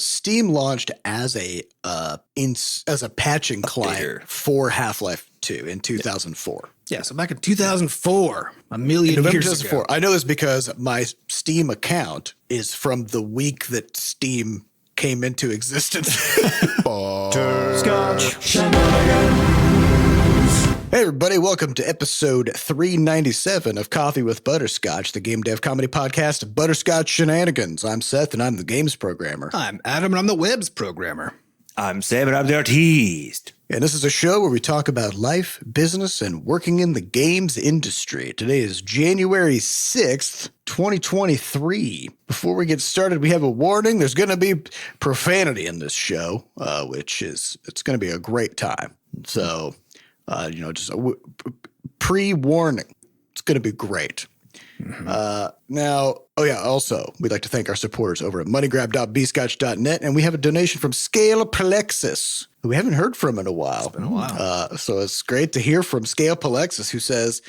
Steam launched as a patching client for Half-Life 2 in 2004. Yeah, so back in 2004, a million November years 2004. ago. I know this because my Steam account is from the week that Steam came into existence. Butterscotch. Hey everybody, welcome to episode 397 of Coffee with Butterscotch, the game dev comedy podcast of Butterscotch Shenanigans. I'm Seth and I'm the games programmer. I'm Adam and I'm the webs programmer. I'm Sam and I'm the artiste. And this is a show where we talk about life, business, and working in the games industry. Today is January 6th, 2023. Before we get started, we have a warning. There's going to be profanity in this show, it's going to be a great time. So, just a pre-warning. It's going to be great. Also, we'd like to thank our supporters over at moneygrab.bscotch.net, and we have a donation from Scale Plexus, who we haven't heard from in a while. It's been a while. So it's great to hear from Scale Plexus, who says,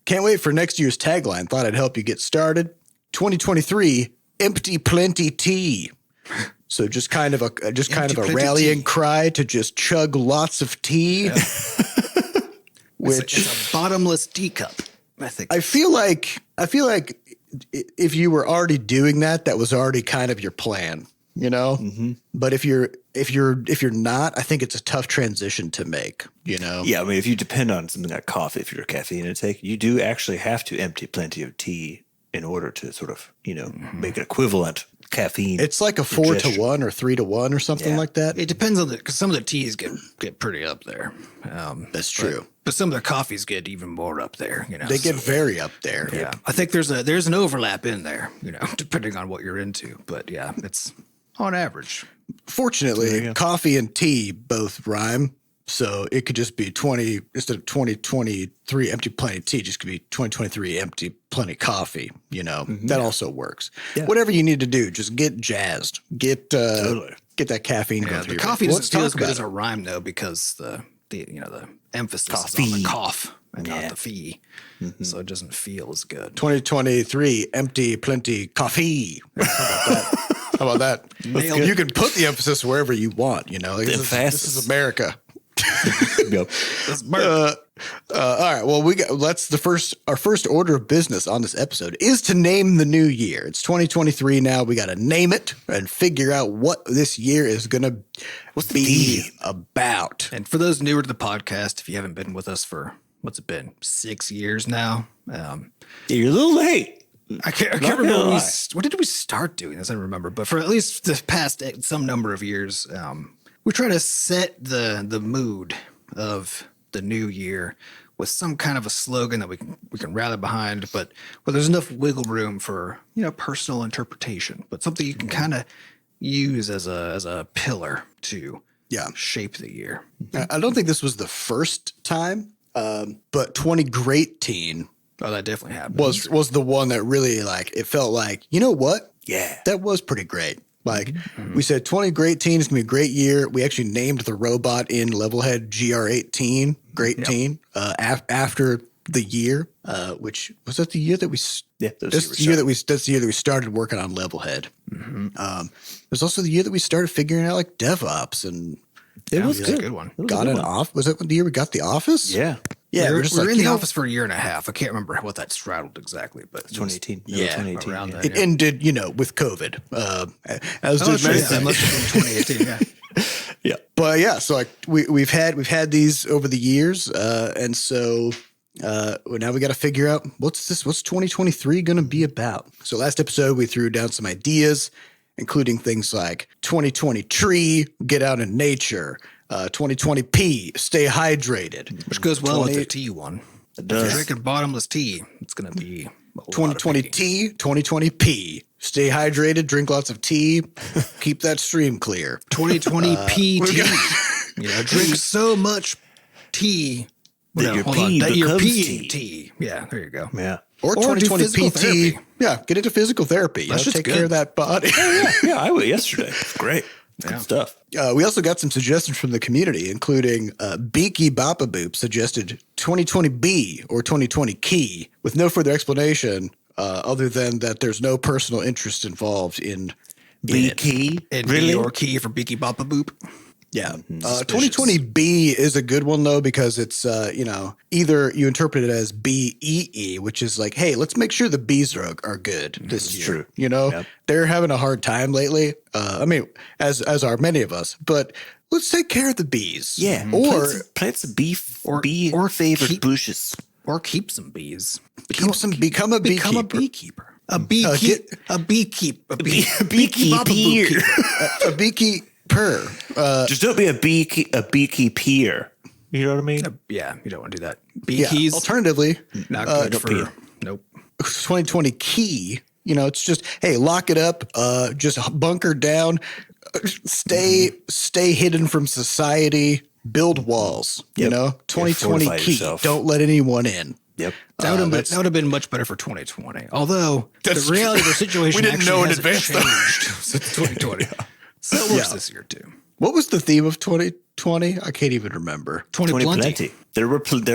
"Can't wait for next year's tagline. Thought I'd help you get started. 2023, empty plenty tea." So just kind of a rallying cry to just chug lots of tea. Yeah. It's a bottomless teacup. I feel like if you were already doing that, that was already kind of your plan, you know? Mm-hmm. But if you're not, I think it's a tough transition to make, you know? Yeah, I mean, if you depend on something like coffee, if you're a caffeine intake, you do actually have to empty plenty of tea in order to sort of, make an equivalent caffeine. It's like a 4-to-1 or 3-to-1 or something like that. It depends on because some of the teas get pretty up there. That's true. But some of the coffees get even more up there, They get very up there. Yeah. I think there's an overlap in there, depending on what you're into. But yeah, it's on average. Fortunately, coffee and tea both rhyme. So it could just be 20, instead of 2023 empty plenty tea, just could be 2023 empty plenty coffee, That also works. Yeah. Whatever you need to do, just get jazzed. Get that caffeine going through the coffee doesn't feel as good as a rhyme though, because the emphasis is on the cough and not the fee. Mm-hmm. So it doesn't feel as good. 2023 empty plenty coffee. How about that? You can put the emphasis wherever you want, this is America. Yep. All right. Well, our first order of business on this episode is to name the new year. It's 2023 now. We got to name it and figure out what this year is going to be about. And for those newer to the podcast, if you haven't been with us for, what's it been, 6 years now? You're a little late. I can't remember what did we start doing this? I don't remember. But for at least the past some number of years, we try to set the mood of the new year with some kind of a slogan that we can rally behind, but where there's enough wiggle room for personal interpretation, but something you can kind of use as a pillar to shape the year. I don't think this was the first time, but 20 Great Teen. Oh, that definitely happened. Was the one that really it felt like, you know what? Yeah, that was pretty great. We said 20 Great Teen is going to be a great year. We actually named the robot in Levelhead GR18, Great Teen, after the year, which was that the year that we that's the year that we started working on Levelhead. Mm-hmm. There's also the year that we started figuring out DevOps, and it was a good one. Was that the year we got the Office? Yeah. Yeah, we were in the office for a year and a half. I can't remember what that straddled exactly, but 2018. 2018. Around that. It ended, with COVID. That must have been 2018. Yeah. Yeah. But yeah, so we've had these over the years, and so now we got to figure out what's 2023 going to be about. So last episode we threw down some ideas, including things like 2020 tree, get out in nature. 2020p, stay hydrated. Which goes well with the tea one. It does. If you're drinking bottomless tea, it's going to be 2020 tea, 2020p. Stay hydrated, drink lots of tea, keep that stream clear. 2020p tea. Drink so much tea that your pee becomes tea. Yeah, there you go. Yeah. Or 2020 PT. Yeah, get into physical therapy. Take care of that body. Yeah, I went yesterday. It's great. Good stuff. We also got some suggestions from the community, including Beekie Boppaboop suggested 2020B or 2020 key with no further explanation other than that there's no personal interest involved in Beekie? And Really? your key for Beekie Boppaboop. Yeah. Suspicious. 2020B is a good one, though, because it's, either you interpret it as BEE, which is like, hey, let's make sure the bees are good this year. true. Yep. They're having a hard time lately. As are many of us, but let's take care of the bees. Yeah. Or plant some beef Or favored keep- bushes. Or keep some bees. become a beekeeper. A beekeeper. A beekeeper. A beekeeper. Beekeeper. A beekeeper. Just don't be a beekeeper. You know what I mean? Yeah, you don't want to do that. Yeah. Beekeys. Alternatively, Not good don't for. be. Nope. 2020 key, it's just, hey, lock it up, just bunker down, stay hidden from society, build walls, Yep. 2020 fortify key, yourself. don't let anyone in. Yep. That would have been much better for 2020. Although the That's reality true. of the situation We didn't actually know in hasn't advance, though. changed since 2020. So it works this year too. What was the theme of 2020? I can't even remember. 20 plenty. Plenty. There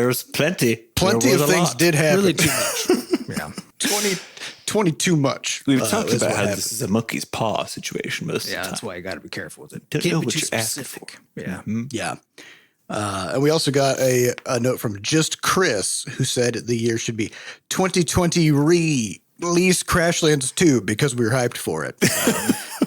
was plenty. Plenty There of was a things lot. did happen. Really too much. Yeah. 20 too much. We've talked is about what how happened. this is a monkey's paw situation most of Yeah, the that's time. why you got to be careful with it. Don't Can't know be what too you're asking specific. Yeah. Yeah. And we also got a note from Just Chris, who said the year should be 2020 release Crashlands 2 because we were hyped for it,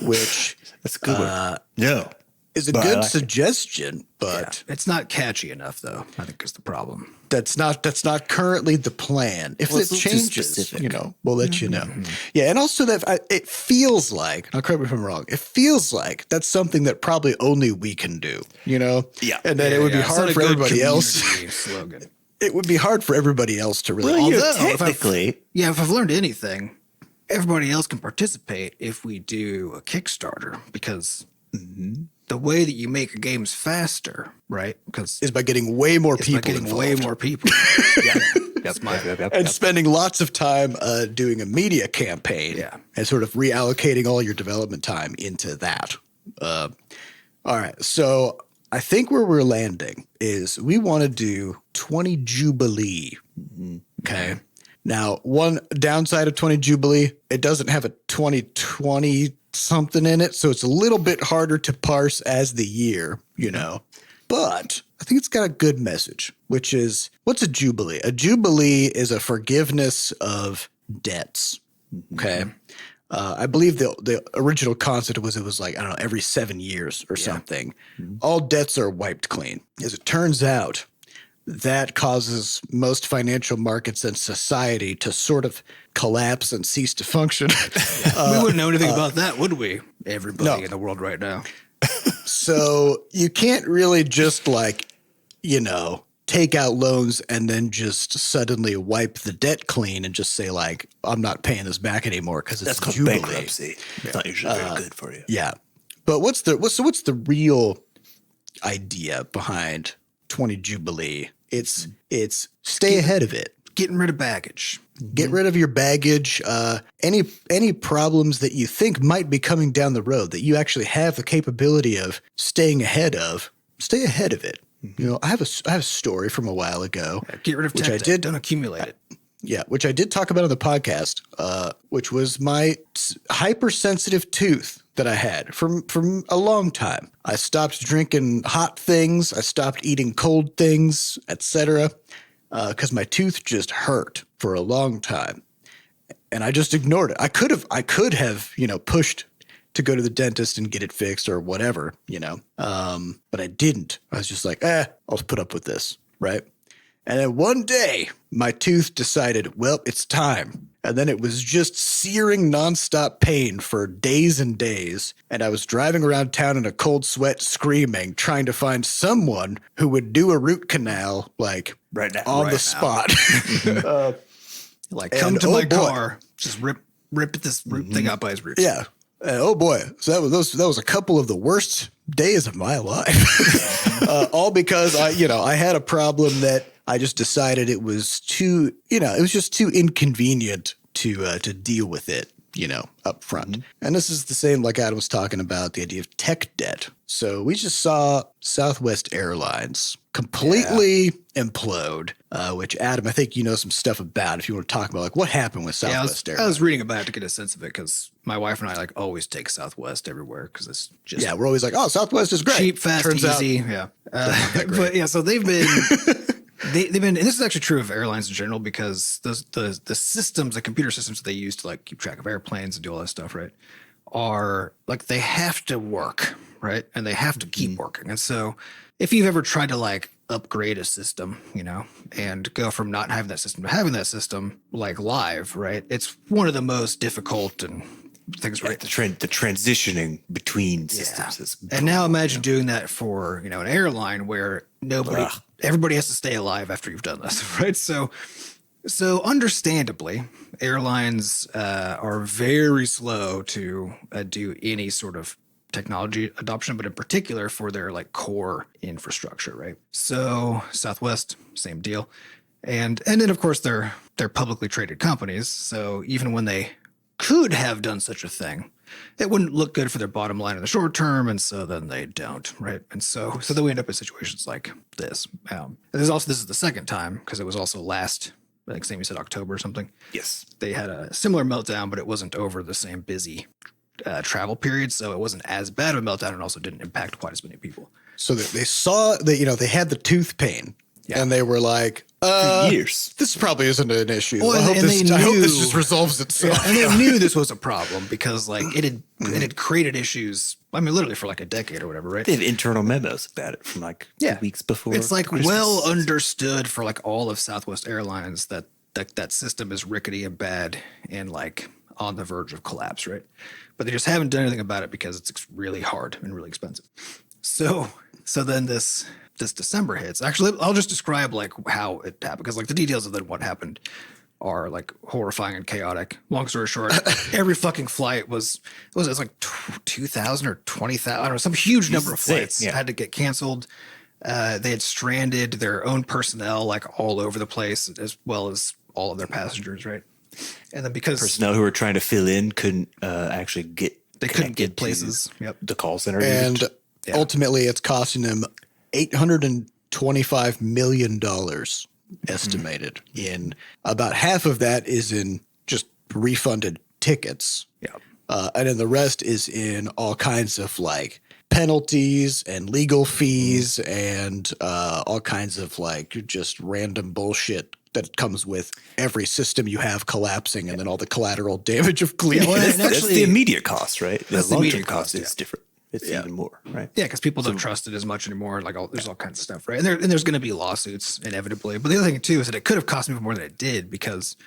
which That's a good one. No. is a But I good like it. suggestion, but It's not catchy enough, though. I think is the problem. that's not currently the plan. If Well, it it's a little too changes, specific. we'll let you know. Yeah, and also that it feels like, now correct me if I'm wrong, it feels like that's something that probably only we can do, Yeah. and that it would be it's not hard a for good everybody else. community slogan. It would be hard for everybody else to really. Well, Although, if I've- technically, Yeah, if I've learned anything, everybody else can participate if we do a Kickstarter because the way that you make games faster, right? Because is by getting way more it's people by getting involved. way more people. Yeah, that's my. And spending lots of time doing a media campaign Yeah. and sort of reallocating all your development time into that. All right. So I think where we're landing is we want to do 20 Jubilee. Okay. Now, one downside of 20 Jubilee, it doesn't have a 2020 something in it. So it's a little bit harder to parse as the year, But I think it's got a good message, which is what's a Jubilee? A Jubilee is a forgiveness of debts. Okay. I believe the original concept was it was like, I don't know, every 7 years or something. All debts are wiped clean. As it turns out, that causes most financial markets and society to sort of collapse and cease to function. We wouldn't know anything about that, would we? Everybody No. in the world right now. So you can't really just take out loans and then just suddenly wipe the debt clean and just say like, I'm not paying this back anymore because it's that's called Jubilee. bankruptcy. It's not usually very good for you. Yeah. But what's the real idea behind 20 Jubilee? It's stay ahead of it. Getting rid of baggage. Get rid of your baggage. Any problems that you think might be coming down the road that you actually have the capability of staying ahead of, stay ahead of it. I have a story from a while ago. Get rid of Which tech I debt. did. Don't accumulate it. Yeah, which I did talk about on the podcast, which was my hypersensitive tooth that I had from a long time. I stopped drinking hot things. I stopped eating cold things, etc., because my tooth just hurt for a long time, and I just ignored it. I could have pushed to go to the dentist and get it fixed or whatever, but I didn't. I was just like, I'll put up with this, right? And then one day, my tooth decided, well, it's time. And then it was just searing nonstop pain for days and days. And I was driving around town in a cold sweat, screaming, trying to find someone who would do a root canal, like Right now. on Right the now. spot. Like, And come to oh my boy. car. Just rip this root thing out by his roots. Yeah. And oh boy. So that was a couple of the worst days of my life. All because I had a problem that I just decided it was too, it was just too inconvenient to deal with it. up front. And this is the same like Adam was talking about, the idea of tech debt. So we just saw Southwest Airlines completely implode, which Adam, I think you know some stuff about if you want to talk about like what happened with Southwest Airlines. I was reading about it to get a sense of it because my wife and I like always take Southwest everywhere because it's just we're always like, oh, Southwest is great. Cheap, fast, easy. But yeah, so they've been they've been, and this is actually true of airlines in general because the systems, the computer systems that they use to like keep track of airplanes and do all that stuff, right, are like they have to work, right, and they have to keep working. And so if you've ever tried to like upgrade a system, and go from not having that system to having that system like live, right, it's one of the most difficult and things, right? The transitioning between systems is brutal. And now imagine doing that for an airline where everybody has to stay alive after you've done this, right? So understandably, airlines are very slow to do any sort of technology adoption, but in particular for their like core infrastructure, right? So Southwest, same deal. And then of course they're publicly traded companies. So even when they could have done such a thing, it wouldn't look good for their bottom line in the short term, and so then they don't, right? And so then we end up in situations like this. This is the second time because it was also last, I think, same you said, October or something. Yes, they had a similar meltdown, but it wasn't over the same busy travel period, so it wasn't as bad of a meltdown, and also didn't impact quite as many people. So they saw that they had the tooth pain, and they were like, years. This probably isn't an issue. Well, I hope this just resolves itself. Yeah, and they knew this was a problem because like it had created issues. I mean, literally for like a decade or whatever, right? They have internal memos about it from like 2 weeks before. It's like Christmas. well understood for like all of Southwest Airlines that system is rickety and bad and like on the verge of collapse, right? But they just haven't done anything about it because it's really hard and really expensive. So then this December hits. Actually, I'll just describe like how it happened because like the details of then what happened are like horrifying and chaotic. Long story short, every fucking flight was like 2,000 or 20,000. I don't know, some huge number of flights had to get canceled. They had stranded their own personnel like all over the place, as well as all of their passengers, right? And then because personnel who were trying to fill in couldn't actually couldn't get places. Yep. The call center, and ultimately it's costing them $825 million estimated. In about half of that is in just refunded tickets. Yeah. And then the rest is in all kinds of like penalties and legal fees and all kinds of like just random bullshit that comes with every system you have collapsing and then all the collateral damage of cleaning. That's the immediate cost, right? That's the immediate cost is different. It's even more, right? Yeah, because people don't trust it as much anymore. Like there's all kinds of stuff, right? And there's going to be lawsuits inevitably. But the other thing too is that it could have cost me more than it did because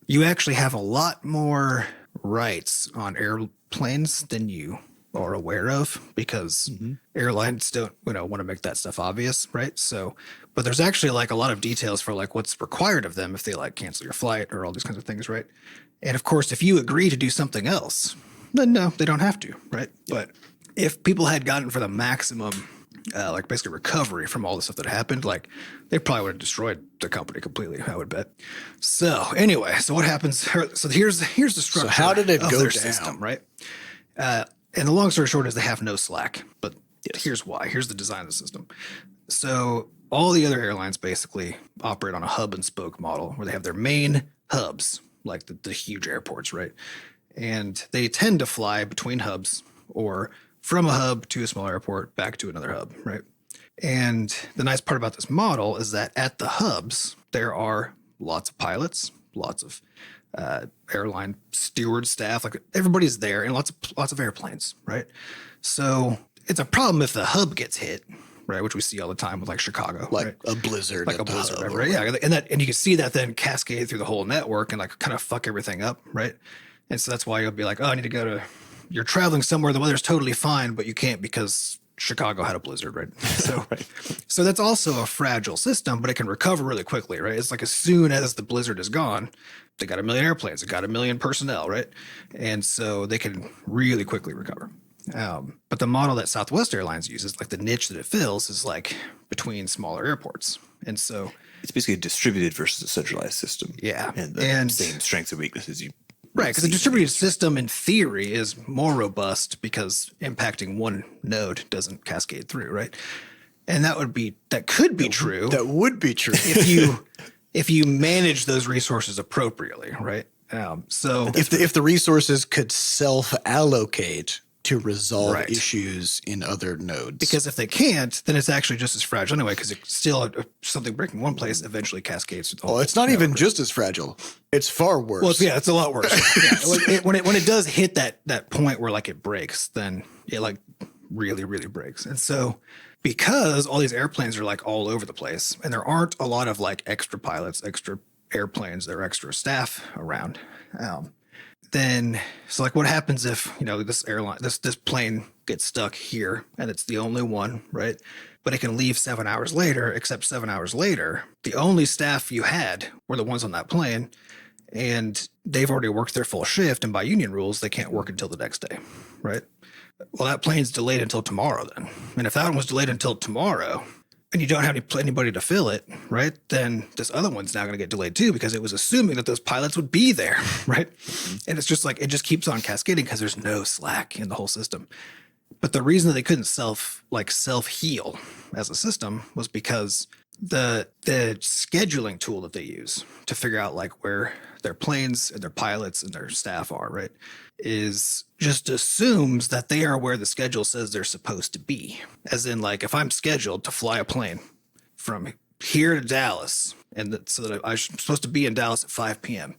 you actually have a lot more rights on airplanes than you are aware of because airlines don't want to make that stuff obvious, right? So, but there's actually like a lot of details for like what's required of them if they like cancel your flight or all these kinds of things, right? And of course, if you agree to do something else, then no, they don't have to, right? But if people had gotten for the maximum, like basically recovery from all the stuff that happened, like they probably would have destroyed the company completely, I would bet. So anyway, so what happens? So here's the structure. So how did it go down? System, right? And the long story short is they have no slack, but here's why. Here's the design of the system. So all the other airlines basically operate on a hub and spoke model where they have their main hubs, like the huge airports, right? And they tend to fly between hubs or from a hub to a small airport back to another hub, right? And the nice part about this model is that at the hubs, there are lots of pilots, lots of airline steward staff, like everybody's there, and lots of airplanes, right? So it's a problem if the hub gets hit, right? Which we see all the time with like Chicago, like right? a blizzard, like a blizzard, right? Yeah, and you can see that then cascade through the whole network and like kind of fuck everything up, right? And so that's why you'll be like, oh, I need to go to. You're traveling somewhere the weather's totally fine, but you can't because Chicago had a blizzard, right? So, so that's also a fragile system, but it can recover really quickly, right? It's like as soon as the blizzard is gone, they got 1 million airplanes, they got 1 million personnel, right? And so they can really quickly recover. But the model that Southwest Airlines uses, like the niche that it fills, is like between smaller airports. And so it's basically a distributed versus a centralized system. Yeah. And the same strengths and weaknesses you Right, because a distributed system in theory is more robust because impacting one node doesn't cascade through, right? And that could be true. That would be true. if you manage those resources appropriately, right? So if the resources could self-allocate to resolve Right. issues in other nodes. because if they can't, then it's actually just as fragile anyway, because it's still something breaking one place eventually cascades through the whole. Well, it's not even just as fragile. It's far worse. Well, yeah, it's a lot worse. Yeah, when it does hit that point where like it breaks, then it like really, really breaks. And so because all these airplanes are like all over the place, and there aren't a lot of like extra pilots, extra airplanes, there are extra staff around. Then so like what happens if this plane gets stuck here and it's the only one, right? But it can leave 7 hours later, except 7 hours later, the only staff you had were the ones on that plane, and they've already worked their full shift, and by union rules, they can't work until the next day, right? Well, that plane's delayed until tomorrow then. And if that one was delayed until tomorrow, and you don't have anybody to fill it, right? Then this other one's now going to get delayed too, because it was assuming that those pilots would be there, right? And it's just like, it just keeps on cascading because there's no slack in the whole system. But the reason that they couldn't self-heal as a system was because the scheduling tool that they use to figure out like where their planes and their pilots and their staff are, right, is just assumes that they are where the schedule says they're supposed to be. As in, like, if I'm scheduled to fly a plane from here to Dallas, so that I'm supposed to be in Dallas at 5 p.m.,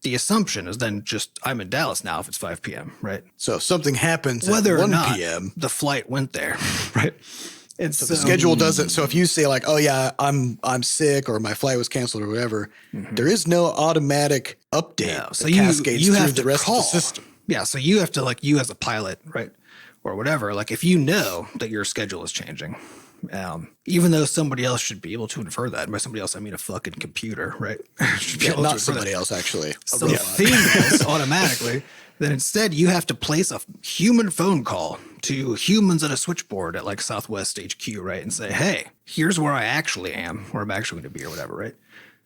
the assumption is then just I'm in Dallas now if it's 5 p.m., right? So if something happens Whether at 1 or not p.m., the flight went there, right? And so the schedule doesn't. So if you say like, "Oh yeah, I'm sick," or "My flight was canceled," or whatever, there is no automatic update. Yeah, so that you cascades have through to the rest call. of the system. Yeah, so you have to, like, you as a pilot, right, or whatever, like if you know that your schedule is changing, even though somebody else should be able to infer that. And by somebody else, I mean a fucking computer, right? Should be able to Not infer somebody that. else, actually. So the thing is, automatically, then instead you have to place a human phone call to humans at a switchboard at like Southwest HQ, right, and say, hey, here's where I actually am, where I'm actually going to be or whatever, right?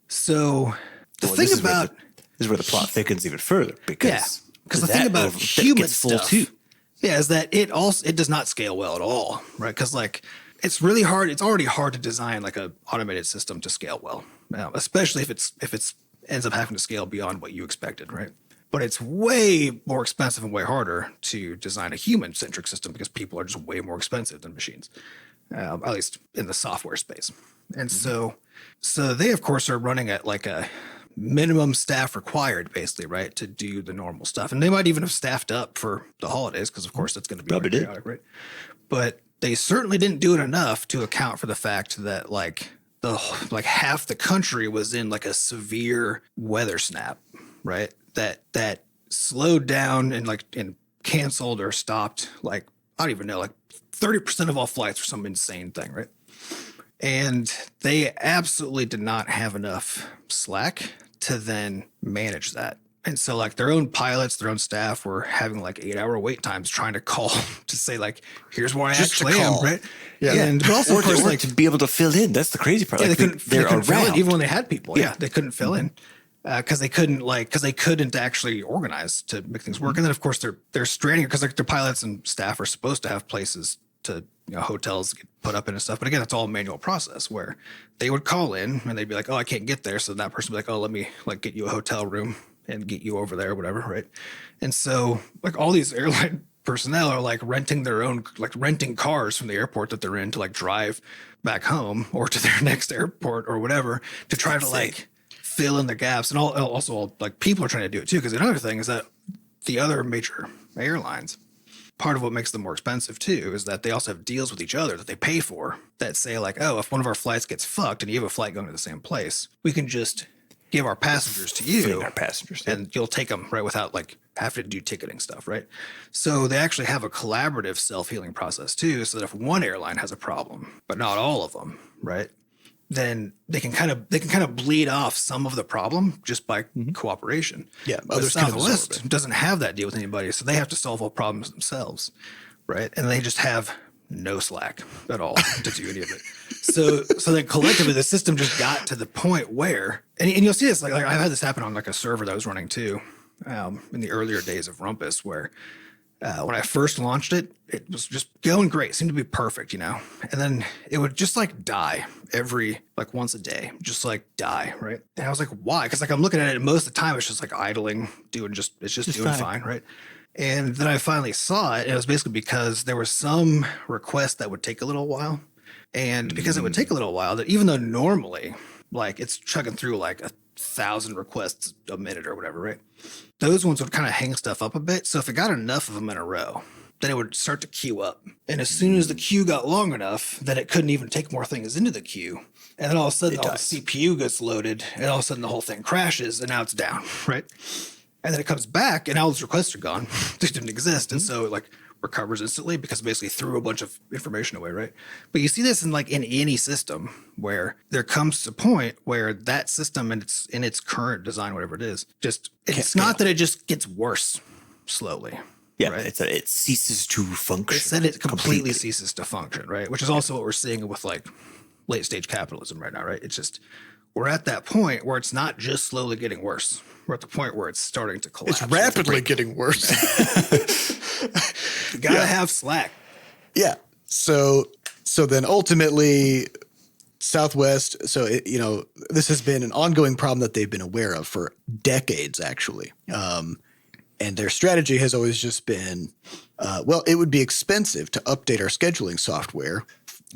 So the thing about... This is where the plot thickens even further, because the thing about human stuff too. Yeah, is that it does not scale well at all, right? Because like it's really hard. It's already hard to design like a automated system to scale well, especially if it's ends up having to scale beyond what you expected, right? But it's way more expensive and way harder to design a human-centric system because people are just way more expensive than machines, at least in the software space. And so they of course are running at like a minimum staff required, basically, right, to do the normal stuff. And they might even have staffed up for the holidays because, of course, that's going to be Probably did. chaotic, right? But they certainly didn't do it enough to account for the fact that like half the country was in like a severe weather snap, right? That slowed down and canceled or stopped like I don't even know, like 30% of all flights or some insane thing, right? And they absolutely did not have enough slack to then manage that. And so like their own pilots, their own staff were having like 8-hour wait times trying to call to say like, here's where I actually am, right? Yeah. And but also, of course, like to be able to fill in. That's the crazy part. yeah, Like, they couldn't fill in around. even when they had people. Yeah, they couldn't fill in because they couldn't actually organize to make things work. And then of course they're stranding because like their pilots and staff are supposed to have places to hotels get put up in and stuff. But again, it's all a manual process where they would call in and they'd be like, oh, I can't get there. So that person would be like, oh, let me like get you a hotel room and get you over there or whatever, right? And so like all these airline personnel are like renting cars from the airport that they're in to like drive back home or to their next airport or whatever to try to like fill in the gaps. And also like people are trying to do it too. Because another thing is that the other major airlines, part of what makes them more expensive too is that they also have deals with each other that they pay for that say like, oh, if one of our flights gets fucked and you have a flight going to the same place, we can just give our passengers to you. Bring our passengers, yeah. And you'll take them right without like having to do ticketing stuff, right? So they actually have a collaborative self-healing process too, so that if one airline has a problem, but not all of them, right? Then they can kind of bleed off some of the problem just by cooperation. Yeah, But others can absorb Southwest doesn't have that deal with anybody, so they have to solve all problems themselves, right? And they just have no slack at all to do any of it. So then collectively, the system just got to the point where, and you'll see this, like I've had this happen on like a server that I was running too, in the earlier days of Rumpus, where when I first launched it, it was just going great. It seemed to be perfect, And then it would just like die every, like once a day, just like die, right? And I was like, why? Because like I'm looking at it, and most of the time it's just like idling, it's just doing fine, right? And then I finally saw it, and it was basically because there was some request that would take a little while. And because it would take a little while, that even though normally, like it's chugging through like 1,000 requests a minute or whatever, right? Those ones would kind of hang stuff up a bit. So if it got enough of them in a row, then it would start to queue up. And as soon as the queue got long enough that it couldn't even take more things into the queue, and then all of a sudden all the CPU gets loaded, and all of a sudden the whole thing crashes, and now it's down, right? And then it comes back, and all those requests are gone. They didn't exist. And so it like recovers instantly because it basically threw a bunch of information away, right? But you see this in any system where there comes a point where that system in its current design, whatever it is, it's not that it just gets worse slowly. Yeah, right? it ceases to function. It's that it completely ceases to function, right? Which is also what we're seeing with like late stage capitalism right now, right? It's just we're at that point where it's not just slowly getting worse. We're at the point where it's starting to collapse. It's rapidly getting worse. You gotta have slack. Yeah. So then ultimately, Southwest. So this has been an ongoing problem that they've been aware of for decades, actually. And their strategy has always just been, it would be expensive to update our scheduling software,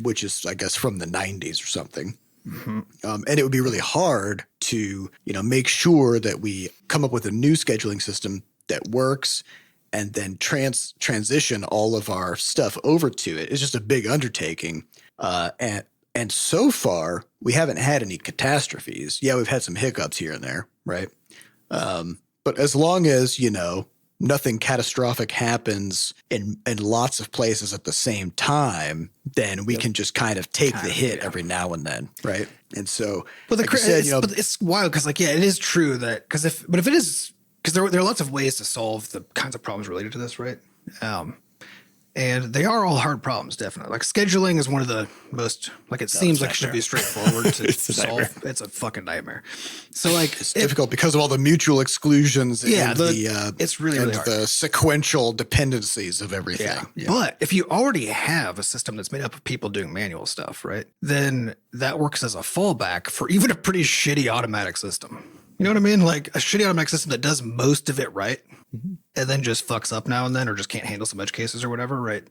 which is, I guess, from the 90s or something. Mm-hmm. And it would be really hard to, make sure that we come up with a new scheduling system that works and then transition all of our stuff over to it. It's just a big undertaking. And so far, we haven't had any catastrophes. Yeah, we've had some hiccups here and there, right? But as long as, nothing catastrophic happens in lots of places at the same time, then we can just kind of take the hit every now and then, right? And so, but it's wild because, it is true that if it is, because there are lots of ways to solve the kinds of problems related to this, right? And they are all hard problems, definitely. Like scheduling is one of the most, it seems like it should be straightforward to solve. It's a fucking nightmare. So it's difficult because of all the mutual exclusions and it's really hard. The sequential dependencies of everything. Yeah. But if you already have a system that's made up of people doing manual stuff, right, then that works as a fallback for even a pretty shitty automatic system. You know what I mean? Like a shitty automatic system that does most of it right, and then just fucks up now and then, or just can't handle some edge cases or whatever, right?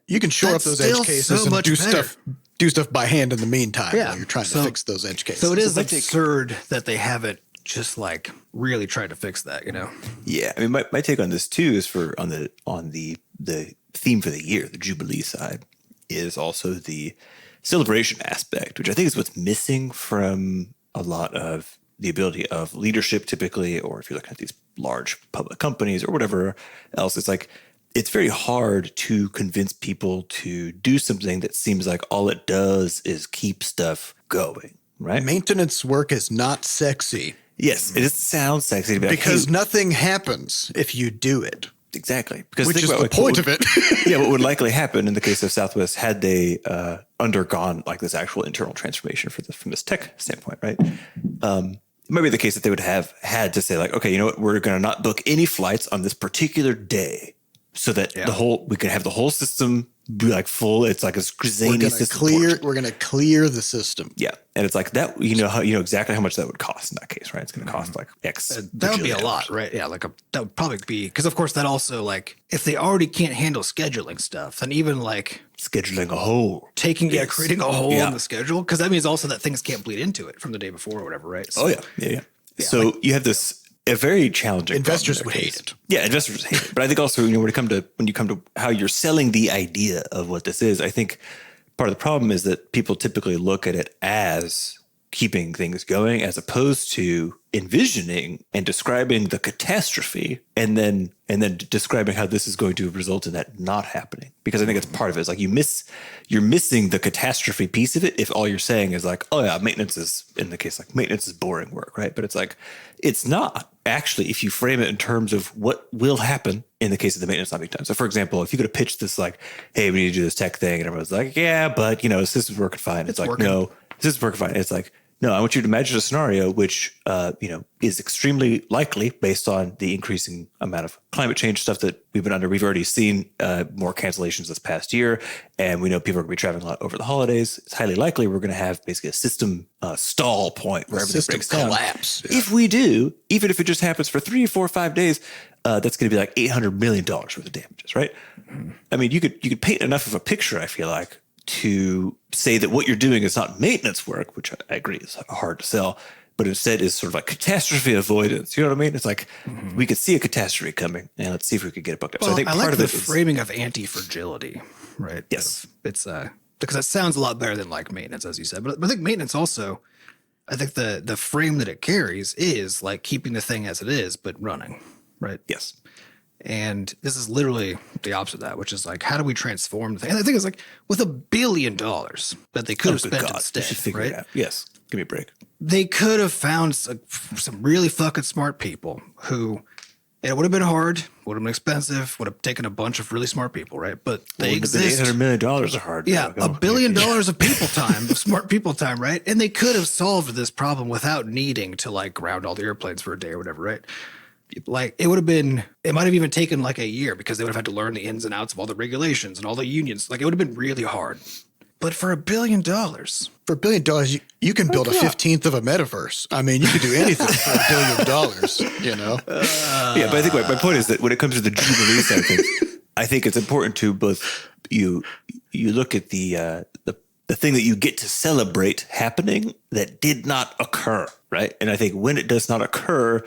You can shore up those edge cases and do stuff by hand in the meantime while you're trying to fix those edge cases. So it is absurd that they haven't just really tried to fix that, Yeah, I mean, my take on this too is on the theme for the year, the Jubilee side, is also the celebration aspect, which I think is what's missing from a lot of the ability of leadership typically, or if you're looking at these large public companies or whatever else, it's very hard to convince people to do something that seems like all it does is keep stuff going, right? Maintenance work is not sexy. Yes, it sounds sexy. But because nothing happens if you do it. Exactly. Which is the point of it. Yeah, what would likely happen in the case of Southwest had they undergone this actual internal transformation from this tech standpoint, right? It might be the case that they would have had to say okay, you know what, we're going to not book any flights on this particular day so that we can have the whole system be full. It's a zany system. We're going to clear the system. Yeah. And it's that, exactly how much that would cost in that case, right? It's going to cost X. That would be a lot, right? Yeah. That would probably be, because of course that also if they already can't handle scheduling stuff, then even scheduling a hole, creating a hole in the schedule. Cause that means also that things can't bleed into it from the day before or whatever, right? So, Yeah. So you have a very challenging. Investors would hate it. Yeah, investors hate it. But I think also, when you come to how you're selling the idea of what this is, I think part of the problem is that people typically look at it as keeping things going, as opposed to envisioning and describing the catastrophe, and then describing how this is going to result in that not happening. Because I think it's part of it. It's you're missing the catastrophe piece of it if all you're saying is maintenance is, in the case maintenance is boring work, right? But it's not actually, if you frame it in terms of what will happen in the case of the maintenance not being done. So for example, if you could have pitched this hey, we need to do this tech thing, and everyone's yeah, but this is working fine. It's working. No, this is working fine. It's No, I want you to imagine a scenario which, is extremely likely based on the increasing amount of climate change stuff that we've been under. We've already seen more cancellations this past year, and we know people are going to be traveling a lot over the holidays. It's highly likely we're going to have basically a system stall point where everything breaks down. Collapse. Yeah. If we do, even if it just happens for 3 or 4 or 5 days, that's going to be like $800 million worth of damages, right? I mean, you could paint enough of a picture, I feel like, to say that what you're doing is not maintenance work, which I agree is hard to sell, but instead is sort of like catastrophe avoidance. You know what I mean? It's like we could see a catastrophe coming, and let's see if we could get it booked up. Well, So I think like part of the it is framing of anti-fragility, right? Yes. It's because that sounds a lot better than like maintenance, as you said. But I think maintenance also, I think the frame that it carries is like keeping the thing as it is, but running, right? yes. And this is literally the opposite of that, which is like, how do we transform the thing? And the thing is, like, with $1 billion that they could have Good spent God, we instead, should figure right? it out. Yes. Give me a break. They could have found some really fucking smart people who, and it would have been hard, would have been expensive, would have taken a bunch of really smart people, right? But they exist. $800 million are hard. Yeah, $1 billion of people time, of smart people time, right? And they could have solved this problem without needing to like ground all the airplanes for a day or whatever, right? Like it might have even taken like a year because they would have had to learn the ins and outs of all the regulations and all the unions. Like it would have been really hard. But for $1 billion, For $1 billion, you can build a 15th of a metaverse. I mean, you could do anything for $1 billion, you know? Yeah, but I think my point is that when it comes to the Jubilee side of things, I think it's important to both you look at the thing that you get to celebrate happening that did not occur, right? And I think when it does not occur,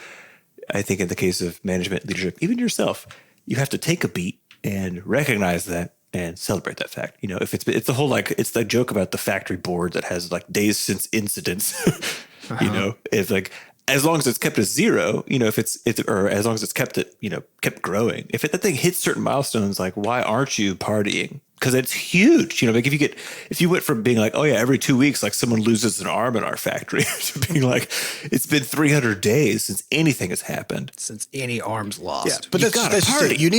I think in the case of management, leadership, even yourself, you have to take a beat and recognize that and celebrate that fact. You know, if it's the whole, like, it's the joke about the factory board that has like days since incidents, you know, it's like, as long as it's kept as 0, you know, or as long as it's kept growing, if that thing hits certain milestones, like, why aren't you partying? Because it's huge, you know, like if you went from being like, oh yeah, every 2 weeks, like someone loses an arm in our factory to being like, it's been 300 days since anything has happened. Since any arms lost. Yeah, but that's just it. You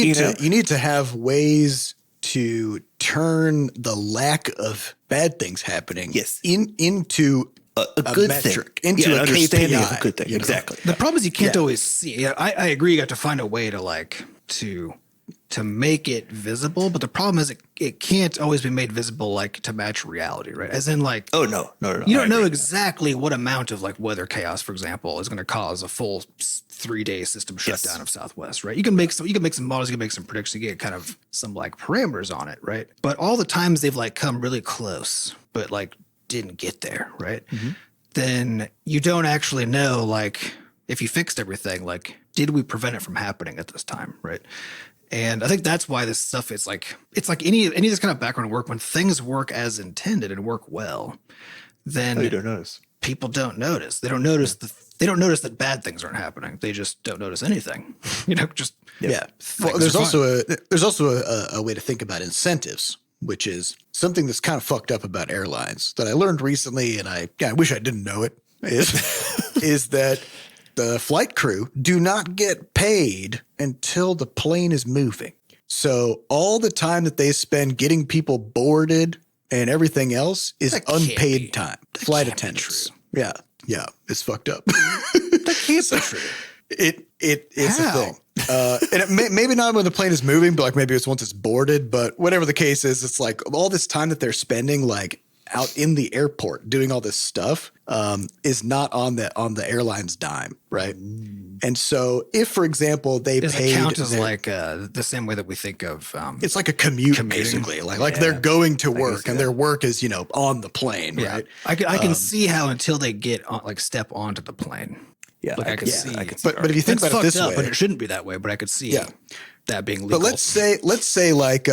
need to have ways to turn the lack of bad things happening into a good metric, thing. into an a understanding KPI, of a good thing. you know? Exactly. The problem is you can't always see. Yeah, I agree. You got to find a way to like to make it visible, but the problem is it can't always be made visible like to match reality, right? As in like, oh no, you don't know exactly what amount of like weather chaos, for example, is going to cause a full 3-day system shutdown of Southwest, right? You can make some models, you can make some predictions, you get kind of some like parameters on it, right? But all the times they've like come really close, but like didn't get there, right? Mm-hmm. Then you don't actually know, like, if you fixed everything, like, did we prevent it from happening at this time, right? And I think that's why this stuff is like, it's like any of this kind of background work, when things work as intended and work well, then you don't notice. People don't notice. They don't notice they don't notice that bad things aren't happening. They just don't notice anything. You know, just yeah. Well, there's also a way to think about incentives, which is something that's kind of fucked up about airlines that I learned recently, and I wish I didn't know it, is that the flight crew do not get paid until the plane is moving. So all the time that they spend getting people boarded and everything else is unpaid time. Flight attendants. Yeah. Yeah. It's fucked up. That can't be true. It's a thing. And maybe not when the plane is moving, but like maybe it's once it's boarded, but whatever the case is, it's like all this time that they're spending like out in the airport doing all this stuff is not on the airline's dime, right? And so if, for example, they does paid... it count as like the same way that we think of... it's like a commute, basically. Like they're going to work and their work is, on the plane, right? I can see how until they get on, like step onto the plane. Yeah, like I can see. But if you think about it this way... But it shouldn't be that way, but I could see that being legal. But let's say like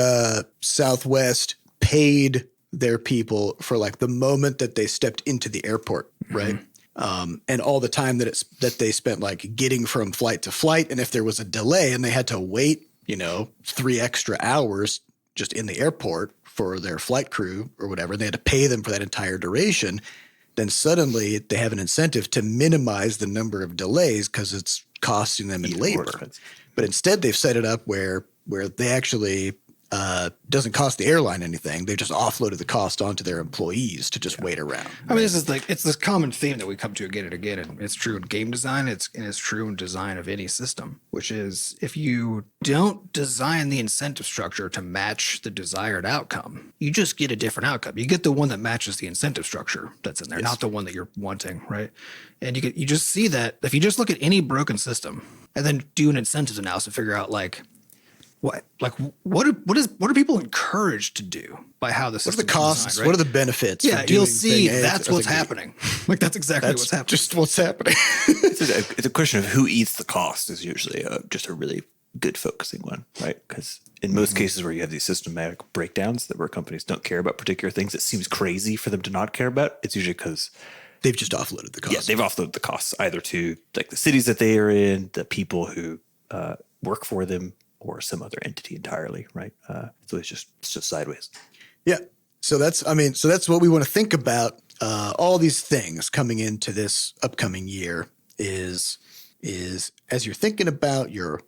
Southwest paid their people for like the moment that they stepped into the airport, right? And all the time that they spent like getting from flight to flight. And if there was a delay and they had to wait, 3 extra hours just in the airport for their flight crew or whatever, they had to pay them for that entire duration. Then suddenly they have an incentive to minimize the number of delays because it's costing them in labor. But instead they've set it up where they actually doesn't cost the airline anything. They just offloaded the cost onto their employees to just wait around. I mean, it's this common theme that we come to again and again, and it's true in game design. It's true in design of any system, which is if you don't design the incentive structure to match the desired outcome, you just get a different outcome. You get the one that matches the incentive structure that's in there, not the one that you're wanting, right? And you just see that if you just look at any broken system and then do an incentives analysis and figure out what are people encouraged to do by how the system? What are the costs? Designed, right? What are the benefits? Yeah, you'll see that's what's happening. That's exactly what's happening. Just what's happening. It's a question of who eats the cost is usually just a really good focusing one, right? Because in most cases where you have these systematic breakdowns where companies don't care about particular things, it seems crazy for them to not care about. It's usually because they've just offloaded the cost. Yeah, they've offloaded the costs either to like the cities that they are in, the people who work for them, or some other entity entirely, right? So it's just sideways. Yeah. So that's what we want to think about. All these things coming into this upcoming year is as you're thinking about your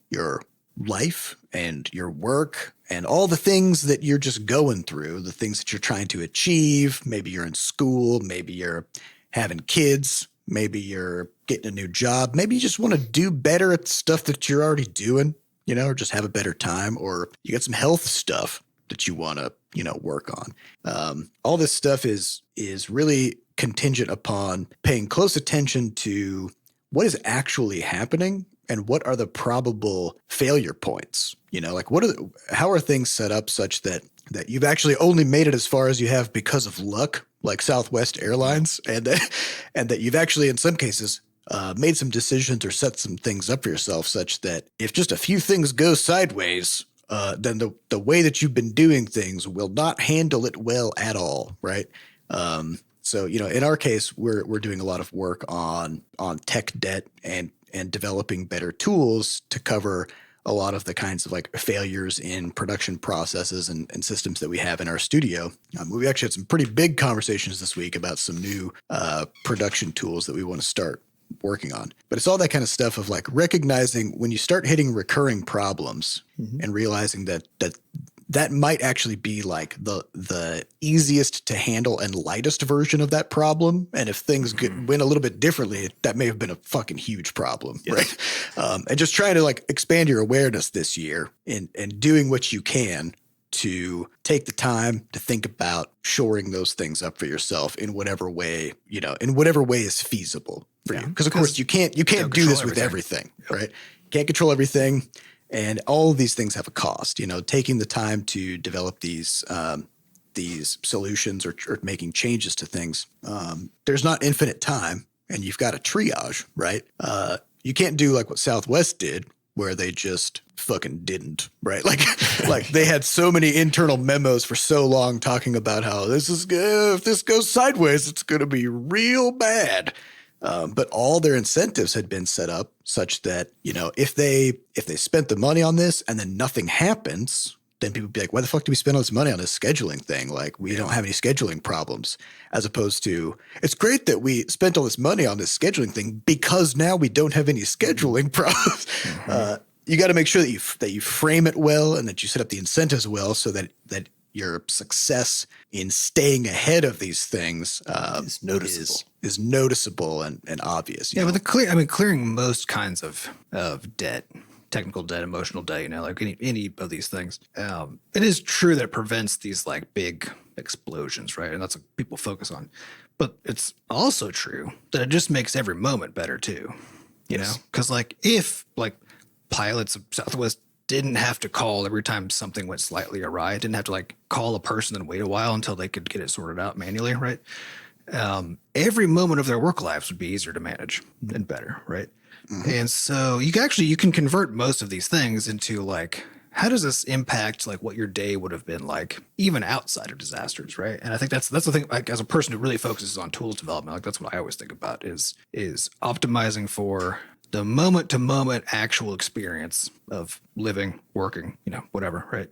life and your work and all the things that you're just going through, the things that you're trying to achieve. Maybe you're in school, maybe you're having kids, maybe you're getting a new job, maybe you just want to do better at stuff that you're already doing. Or just have a better time, or you got some health stuff that you want to, work on. All this stuff is really contingent upon paying close attention to what is actually happening and what are the probable failure points. How are things set up such that you've actually only made it as far as you have because of luck, like Southwest Airlines, and that you've actually, in some cases, made some decisions or set some things up for yourself such that if just a few things go sideways, then the way that you've been doing things will not handle it well at all, right? So, in our case, we're doing a lot of work on tech debt and developing better tools to cover a lot of the kinds of failures in production processes and systems that we have in our studio. We actually had some pretty big conversations this week about some new production tools that we want to start working on. But it's all that kind of stuff of recognizing when you start hitting recurring problems and realizing that might actually be the easiest to handle and lightest version of that problem. And if things went a little bit differently, that may have been a fucking huge problem, right? And just trying to expand your awareness this year and doing what you can to take the time to think about shoring those things up for yourself in whatever way is feasible for you. Because of course you can't do this with everything, right? You can't control everything. And all of these things have a cost, taking the time to develop these solutions or making changes to things. There's not infinite time and you've got a triage, right? You can't do what Southwest did, where they just fucking didn't, right? They had so many internal memos for so long talking about how if this goes sideways, it's going to be real bad. But all their incentives had been set up such that, if they spent the money on this and then nothing happens, then people would be like, why the fuck do we spend all this money on this scheduling thing? We don't have any scheduling problems, as opposed to it's great that we spent all this money on this scheduling thing because now we don't have any scheduling problems. You got to make sure that you frame it well and that you set up the incentives well so that your success in staying ahead of these things is noticeable and obvious. Yeah, but clearing most kinds of debt, technical debt, emotional debt, any of these things. It is true that it prevents these big explosions, right? And that's what people focus on. But it's also true that it just makes every moment better too. Because if pilots of Southwest didn't have to call every time something went slightly awry, didn't have to call a person and wait a while until they could get it sorted out manually, right? Every moment of their work lives would be easier to manage and better, right? And so you can convert most of these things into how does this impact what your day would have been like even outside of disasters, right? And I think that's the thing, as a person who really focuses on tools development, that's what I always think about is optimizing for the moment to moment actual experience of living, working, whatever, right?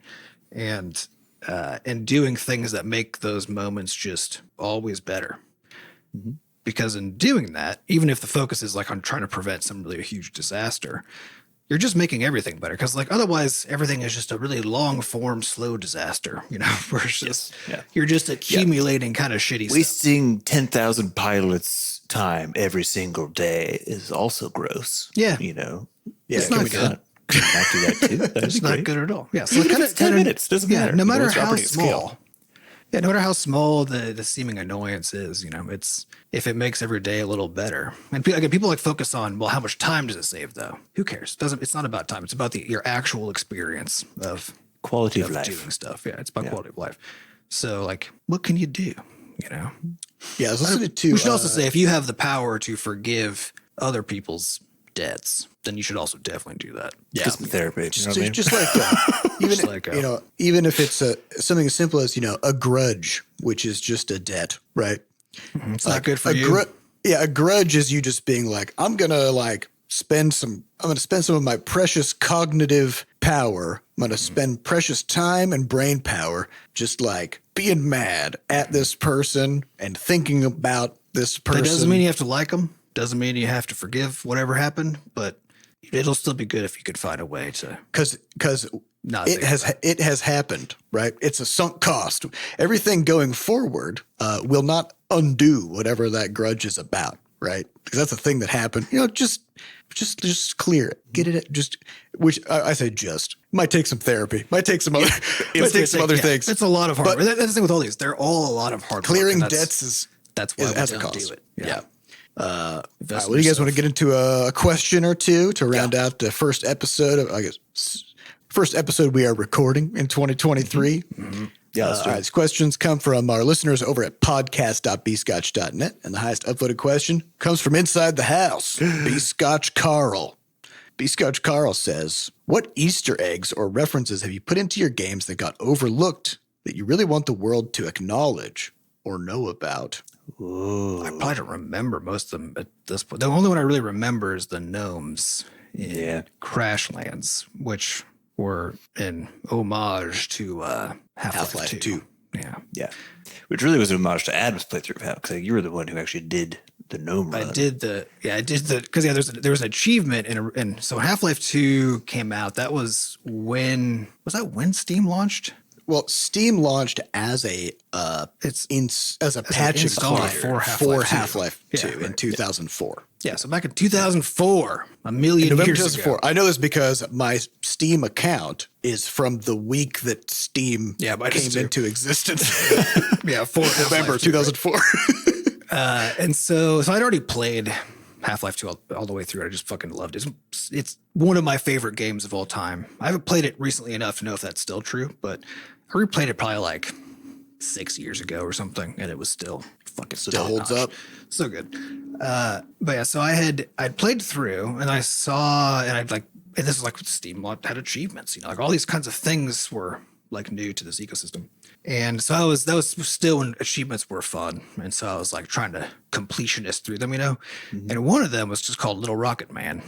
And doing things that make those moments just always better. Because in doing that, even if the focus is on trying to prevent some really huge disaster, you're just making everything better. Because like otherwise, everything is just a really long form, slow disaster. You know, where it's just you're just accumulating kind of shitty stuff. Wasting 10,000 pilots' time every single day is also gross. Yeah, you know, it's not good. Can we not do that too? It's not good at all. Yeah, so kind of 10 minutes doesn't matter. No matter how small. Yeah, no matter how small the seeming annoyance is, you know, it's if it makes every day a little better. And people like focus on, well, how much time does it save though? Who cares? It's not about time. It's about your actual experience of quality of life doing stuff. Yeah, it's about quality of life. So like, what can you do? You know? Yeah, I was listening to. We should also say if you have the power to forgive other people's debts, then you should also definitely do that. Yeah, just therapy. Just like even if it's something as simple as a grudge, which is just a debt, right? It's not good for you. A grudge is you just being like, I'm gonna spend some of my precious cognitive power. I'm gonna spend precious time and brain power just like being mad at this person and thinking about this person. That doesn't mean you have to like them. Doesn't mean you have to forgive whatever happened, but it'll still be good if you could find a way to. Because it has happened, right? It's a sunk cost. Everything going forward will not undo whatever that grudge is about, right? Because that's a thing that happened. Just clear it, get it. I say might take some therapy, might take some other things. It's a lot of hard work. That's the thing with all these; they're all a lot of hard clearing work. Debts that's why we has don't a cost. do it. Yeah. Well, do you guys want to get into a question or two to round out the first episode we are recording in 2023? Mm-hmm. Yeah. These questions come from our listeners over at podcast.bscotch.net, and the highest upvoted question comes from inside the house, BscotchKarl. BscotchKarl says, what Easter eggs or references have you put into your games that got overlooked that you really want the world to acknowledge or know about? Ooh. I probably don't remember most of them at this point. The only one I really remember is the gnomes in Crashlands, which were in homage to Half-Life 2. Yeah. Which really was an homage to Adam's playthrough of Half, because you were the one who actually did the gnome run. Because there was an achievement and so Half-Life 2 came out. That was when Steam launched? Well, Steam launched as a patch installer for Half-Life 2 in 2004. Yeah, so back in 2004, a million years ago. I know this because my Steam account is from the week that Steam came into existence. November 2004. And so I'd already played Half-Life 2 all the way through. I just fucking loved it. It's one of my favorite games of all time. I haven't played it recently enough to know if that's still true, but I replayed it probably like 6 years ago or something, and it was still fucking still holds up. So good. But yeah, so I'd played through, and I saw, and and this was like Steam had achievements, like all these kinds of things were like new to this ecosystem. And so that was still when achievements were fun. And so I was like trying to completionist through them, Mm-hmm. And one of them was just called Little Rocket Man.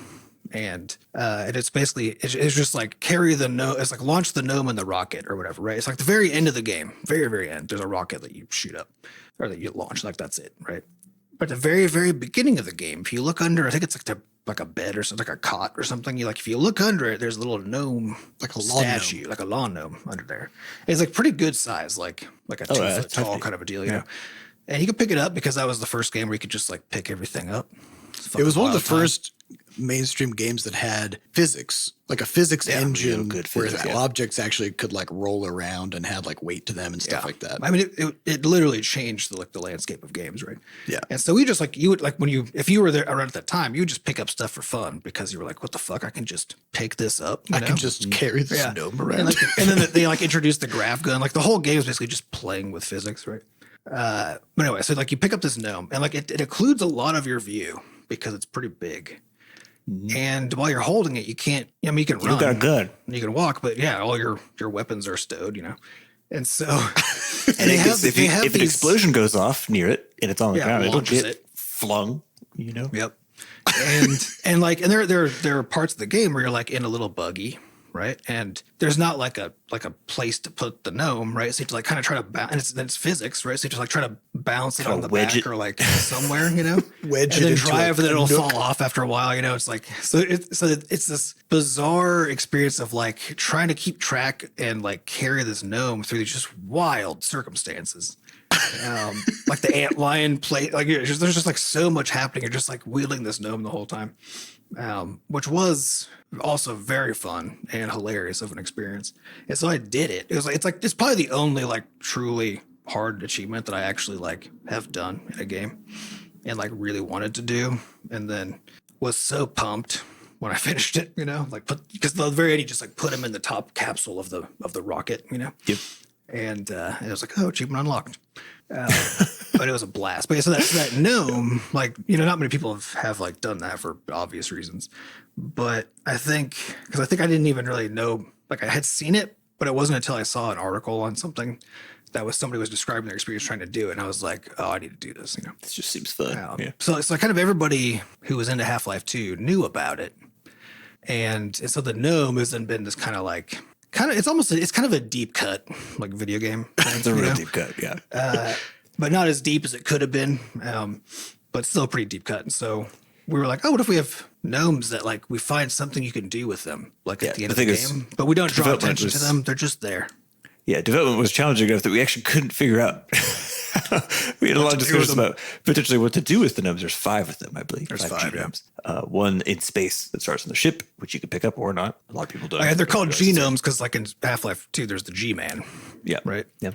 And it's basically, it's just like carry the gnome, it's like launch the gnome in the rocket or whatever, right? It's like the very end of the game, very, very end. There's a rocket that you shoot up or that you launch, like that's it, right? But the very, very beginning of the game, if you look under, I think it's like a bed or something, like a cot or something. If you look under it, there's a little gnome, like a statue, like a lawn gnome under there. It's like pretty good size, like a 2 foot tall kind of a deal, you know. And you could pick it up because that was the first game where you could just like pick everything up. It was one of the first mainstream games that had physics, like a physics engine where objects actually could like roll around and had like weight to them and stuff like that. I mean, it literally changed the landscape of games, right? Yeah. And so we just you would if you were there around at that time, you would just pick up stuff for fun because you were like, what the fuck? I can just pick this up. I can just carry this gnome around. And then they introduced the graph gun. Like the whole game is basically just playing with physics, right? But anyway, so you pick up this gnome and it occludes a lot of your view because it's pretty big. And while you're holding it, you can't. You can run. You got a gun. You can walk, but all your weapons are stowed. And so, if an explosion goes off near it and it's on the ground, it'll get flung. Yep. And there are parts of the game where you're like in a little buggy, right? And there's not like a place to put the gnome, right? So you have to like kind of try to bounce, and it's physics, right? So you have to like try to bounce it on the back or like somewhere, Wedge and it then into drive, and then it'll nook. fall off after a while, It's like it's this bizarre experience of like trying to keep track and like carry this gnome through these just wild circumstances. Like the ant lion play, like there's just like so much happening. You're just like wielding this gnome the whole time, which was also very fun and hilarious of an experience. And so I did it. It's probably the only like truly hard achievement that I actually like have done in a game and like really wanted to do, and then was so pumped when I finished it. Because the very end you just like put him in the top capsule of the rocket. Yep. And it was like, oh, achievement unlocked. But it was a blast. But yeah, so that gnome, like, not many people have like done that for obvious reasons. But I think I didn't even really know, like I had seen it, but it wasn't until I saw an article on something that somebody was describing their experience trying to do it. And I was like, oh, I need to do this, This just seems fun. Yeah. So kind of everybody who was into Half-Life 2 knew about it. And so the gnome has then been this kind of like, it's kind of a deep cut, like video game thing. It's a real deep cut, yeah. But not as deep as it could have been, but still pretty deep cut. And so we were like, oh, what if we have gnomes that like we find something you can do with them, like at the end of the game, but we don't draw attention to them. They're just there. Yeah, development was challenging enough that we actually couldn't figure out. We had a lot of discussions about potentially what to do with the gnomes. There's 5 of them, I believe. There's 5 gnomes. One in space that starts on the ship, which you can pick up or not. A lot of people don't. They're called genomes because, like in Half-Life 2, there's the G-Man. Yeah. Right. Yeah.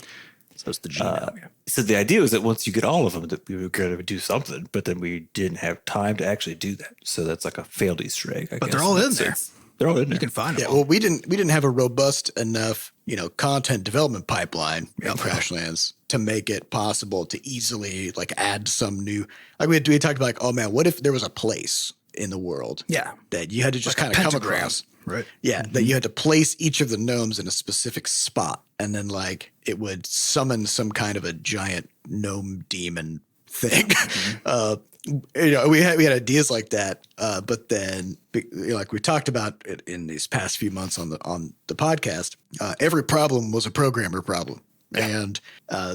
So it's the genome. Yeah. So the idea was that once you get all of them, that we were going to do something, but then we didn't have time to actually do that. So that's like a failed Easter egg. I guess. They're all in there. They're all in there. You can find them. Yeah, well, we didn't have a robust enough, content development pipeline in Crashlands to make it possible to easily like add some new. Like we talked about, like, oh man, what if there was a place in the world, that you had to just like kind of come across, right? Yeah, that you had to place each of the gnomes in a specific spot, and then like it would summon some kind of a giant gnome demon thing. We had ideas like that, but then like we talked about it in these past few months on the podcast, every problem was a programmer problem. Yeah. And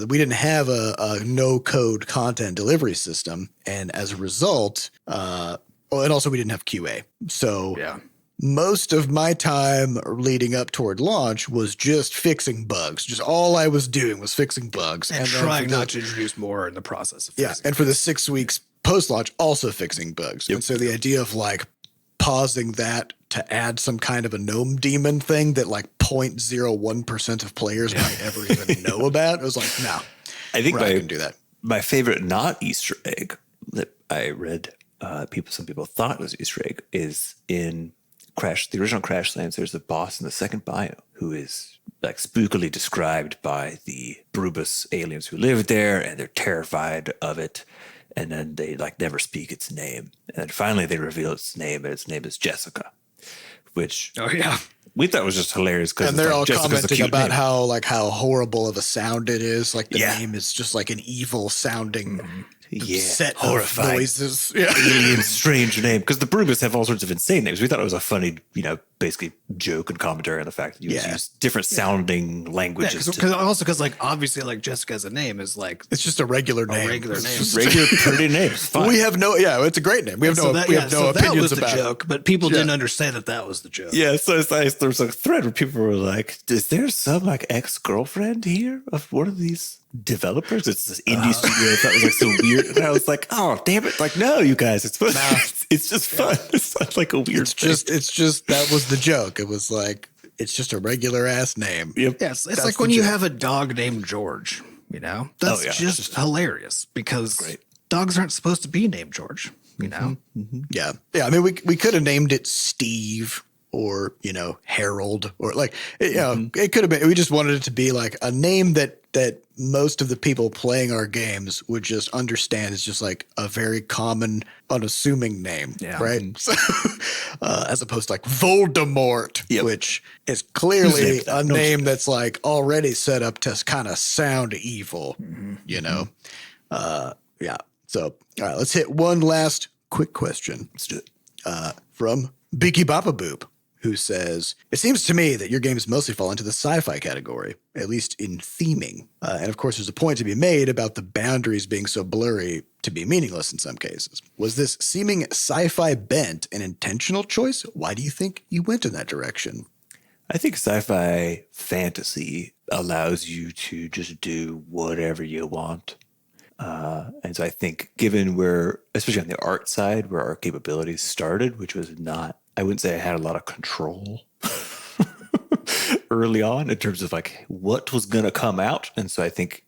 we didn't have a no code content delivery system, and as a result, and also we didn't have QA. So most of my time leading up toward launch was just fixing bugs. Just all I was doing was fixing bugs and trying not to introduce more in the process of fixing and for the 6 weeks post-launch, also fixing bugs. Yep. And so the idea of like pausing that to add some kind of a gnome demon thing that like 0.01% of players might ever even know about, it was like, no, I think I can do that. My favorite not Easter egg that I read, some people thought was Easter egg, is in the original Crashlands. There's a boss in the second bio who is like spookily described by the Brubus aliens who live there, and they're terrified of it. And then they like never speak its name. And then finally they reveal its name, and its name is Jessica, which we thought was just hilarious. And they're all Jessica's commenting about how horrible of a sound it is. Like the name is just like an evil sounding set horrifying of noises. Alien strange name. Because the Brubus have all sorts of insane names. We thought it was a funny, basically joke and commentary on the fact that you use different sounding languages. Because like obviously like Jessica as a name is like it's just a regular name. Regular pretty name. It's fine. We have it's a great name. We have no opinions that was about the joke, but people didn't understand that was the joke. Yeah, so it's nice. There was a thread where people were like, "Is there some like ex-girlfriend here of one of these developers? It's this indie studio that was like so weird." And I was like, "Oh, damn it! Like, no, you guys, it's fun. It's just fun. It's not like a weird. It's just that was the joke. It was like it's just a regular ass name. Yep. Yes, it's like when you have a dog named George. That's just hilarious because dogs aren't supposed to be named George. Yeah. I mean, we could have named it Steve or Harold or like it could have been. We just wanted it to be like a name that most of the people playing our games would just understand is just like a very common, unassuming name, right? So, as opposed to like Voldemort, which is clearly a name that's like already set up to kind of sound evil, So, all right, let's hit one last quick question. Let's do it. From Beekie Boppaboop, who says, "It seems to me that your games mostly fall into the sci-fi category, at least in theming. And of course, there's a point to be made about the boundaries being so blurry to be meaningless in some cases. Was this seeming sci-fi bent an intentional choice? Why do you think you went in that direction?" I think sci-fi fantasy allows you to just do whatever you want. And so I think given where, especially on the art side, where our capabilities started, which was not, I wouldn't say I had a lot of control early on in terms of like what was going to come out. And so I think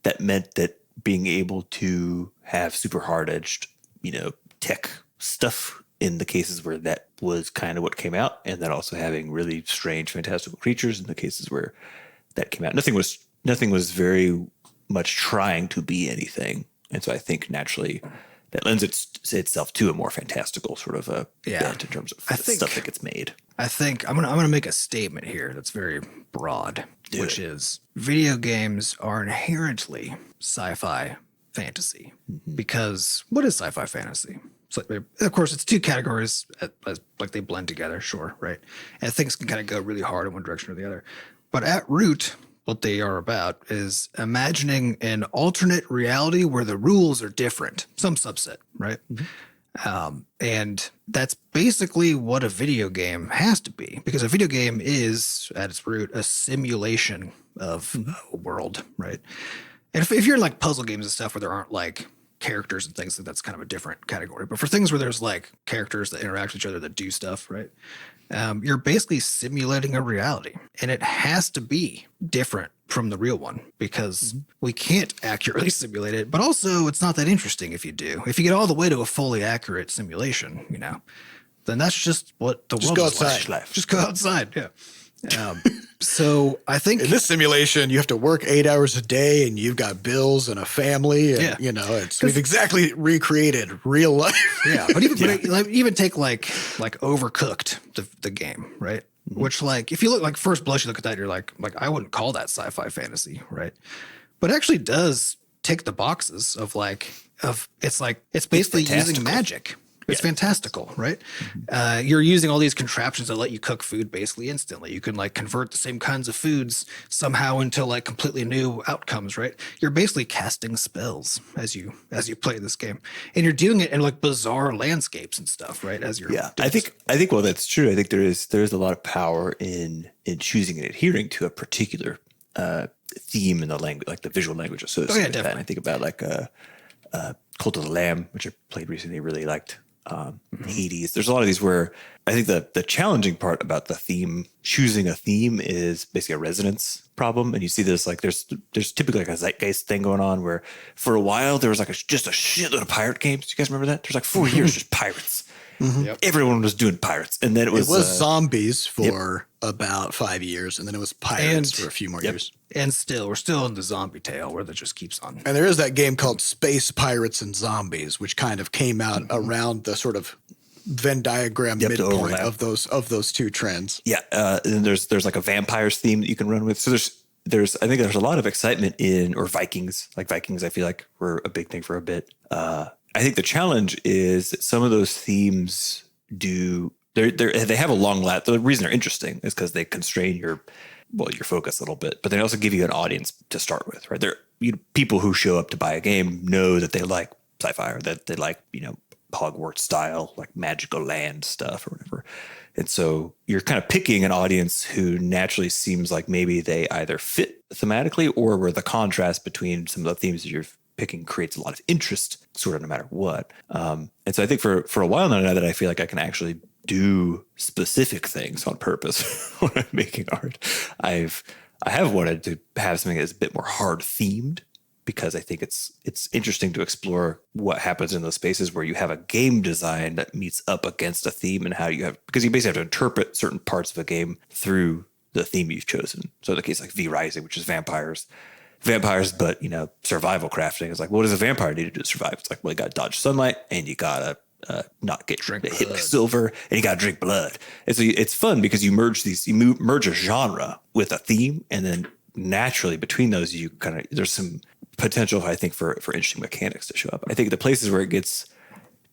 that meant that being able to have super hard-edged, tech stuff in the cases where that was kind of what came out, and then also having really strange, fantastical creatures in the cases where that came out. Nothing was very much trying to be anything, and so I think naturally that lends itself to a more fantastical sort of a bent in terms of the stuff that gets made. I think I'm gonna make a statement here that's very broad, which is video games are inherently sci-fi fantasy. Because what is sci-fi fantasy? So, of course, it's two categories, like they blend together, sure, right? And things can kind of go really hard in one direction or the other. But at root, what they are about is imagining an alternate reality where the rules are different, some subset, right? And that's basically what a video game has to be, because a video game is, at its root, a simulation of a world, right? And if you're in like puzzle games and stuff where there aren't like characters and things, that's kind of a different category. But for things where there's like characters that interact with each other that do stuff, right? You're basically simulating a reality, and it has to be different from the real one because we can't accurately simulate it. But also, it's not that interesting if you do. If you get all the way to a fully accurate simulation, then that's just what the world is like. Just go outside, yeah. So I think in this simulation, you have to work 8 hours a day, and you've got bills and a family, and we've exactly recreated real life. Yeah, but even take like Overcooked, the game, right? Which like if you look like first blush, you look at that, you're like I wouldn't call that sci-fi fantasy, right? But it actually does tick the boxes of it's basically using magic. It's fantastical, right? You're using all these contraptions that let you cook food basically instantly. You can like convert the same kinds of foods somehow into like completely new outcomes, right? You're basically casting spells as you play this game, and you're doing it in like bizarre landscapes and stuff, right? I think while that's true, I think there is a lot of power in choosing and adhering to a particular theme in the language, like the visual language associated with that. And I think about like Cult of the Lamb, which I played recently, really liked. Hades. There's a lot of these where I think the challenging part about the theme, choosing a theme, is basically a resonance problem. And you see this like there's typically like a zeitgeist thing going on where for a while there was like just a shitload of pirate games. You guys remember that? There's like 4 years just pirates. Yep. Everyone was doing pirates, and then it was zombies for about 5 years, and then it was pirates for a few more years. And we're still in the zombie tail where that just keeps on. And there is that game called Space Pirates and Zombies, which kind of came out around the sort of Venn diagram midpoint of those two trends. Yeah, and there's like a vampires theme that you can run with. So there's I think there's a lot of excitement or Vikings. Like Vikings, I feel like were a big thing for a bit. I think the challenge is that some of those themes they have a long last. The reason they're interesting is because they constrain your focus a little bit, but they also give you an audience to start with, right? People who show up to buy a game know that they like sci-fi or that they like, Hogwarts style, like magical land stuff or whatever. And so you're kind of picking an audience who naturally seems like maybe they either fit thematically or where the contrast between some of the themes that you're picking creates a lot of interest, sort of no matter what. And so I think for a while now that I feel like I can actually do specific things on purpose when I'm making art, I have wanted to have something that's a bit more hard themed, because I think it's interesting to explore what happens in those spaces where you have a game design that meets up against a theme, and because you basically have to interpret certain parts of a game through the theme you've chosen. So in the case like V Rising, which is vampires, but survival crafting is like, what does a vampire need to do to survive? It's like, well, you got to dodge sunlight, and you got to not get hit by silver, and you got to drink blood. And so it's fun because you merge a genre with a theme, and then naturally between those there's some potential, I think, for interesting mechanics to show up. I think the places where it gets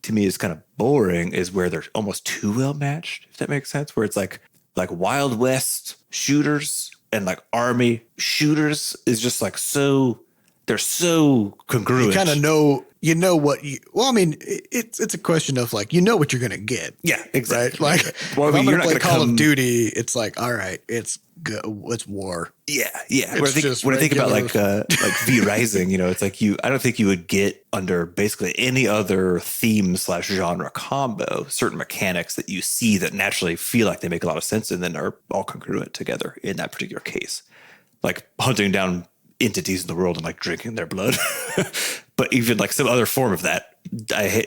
to me is kind of boring is where they're almost too well matched, if that makes sense, where it's like Wild West shooters and like army shooters is just like they're so congruent. You kind of know, it's a question of like, what you're going to get. Yeah, exactly. Right? Like, well, if I'm you're going to not play gonna Call of Duty, it's like, all right, it's war. Yeah. It's When I think about like V Rising, it's like I don't think you would get under basically any other theme / genre combo certain mechanics that you see that naturally feel like they make a lot of sense and then are all congruent together in that particular case. Like hunting down entities in the world and like drinking their blood. But even like some other form of that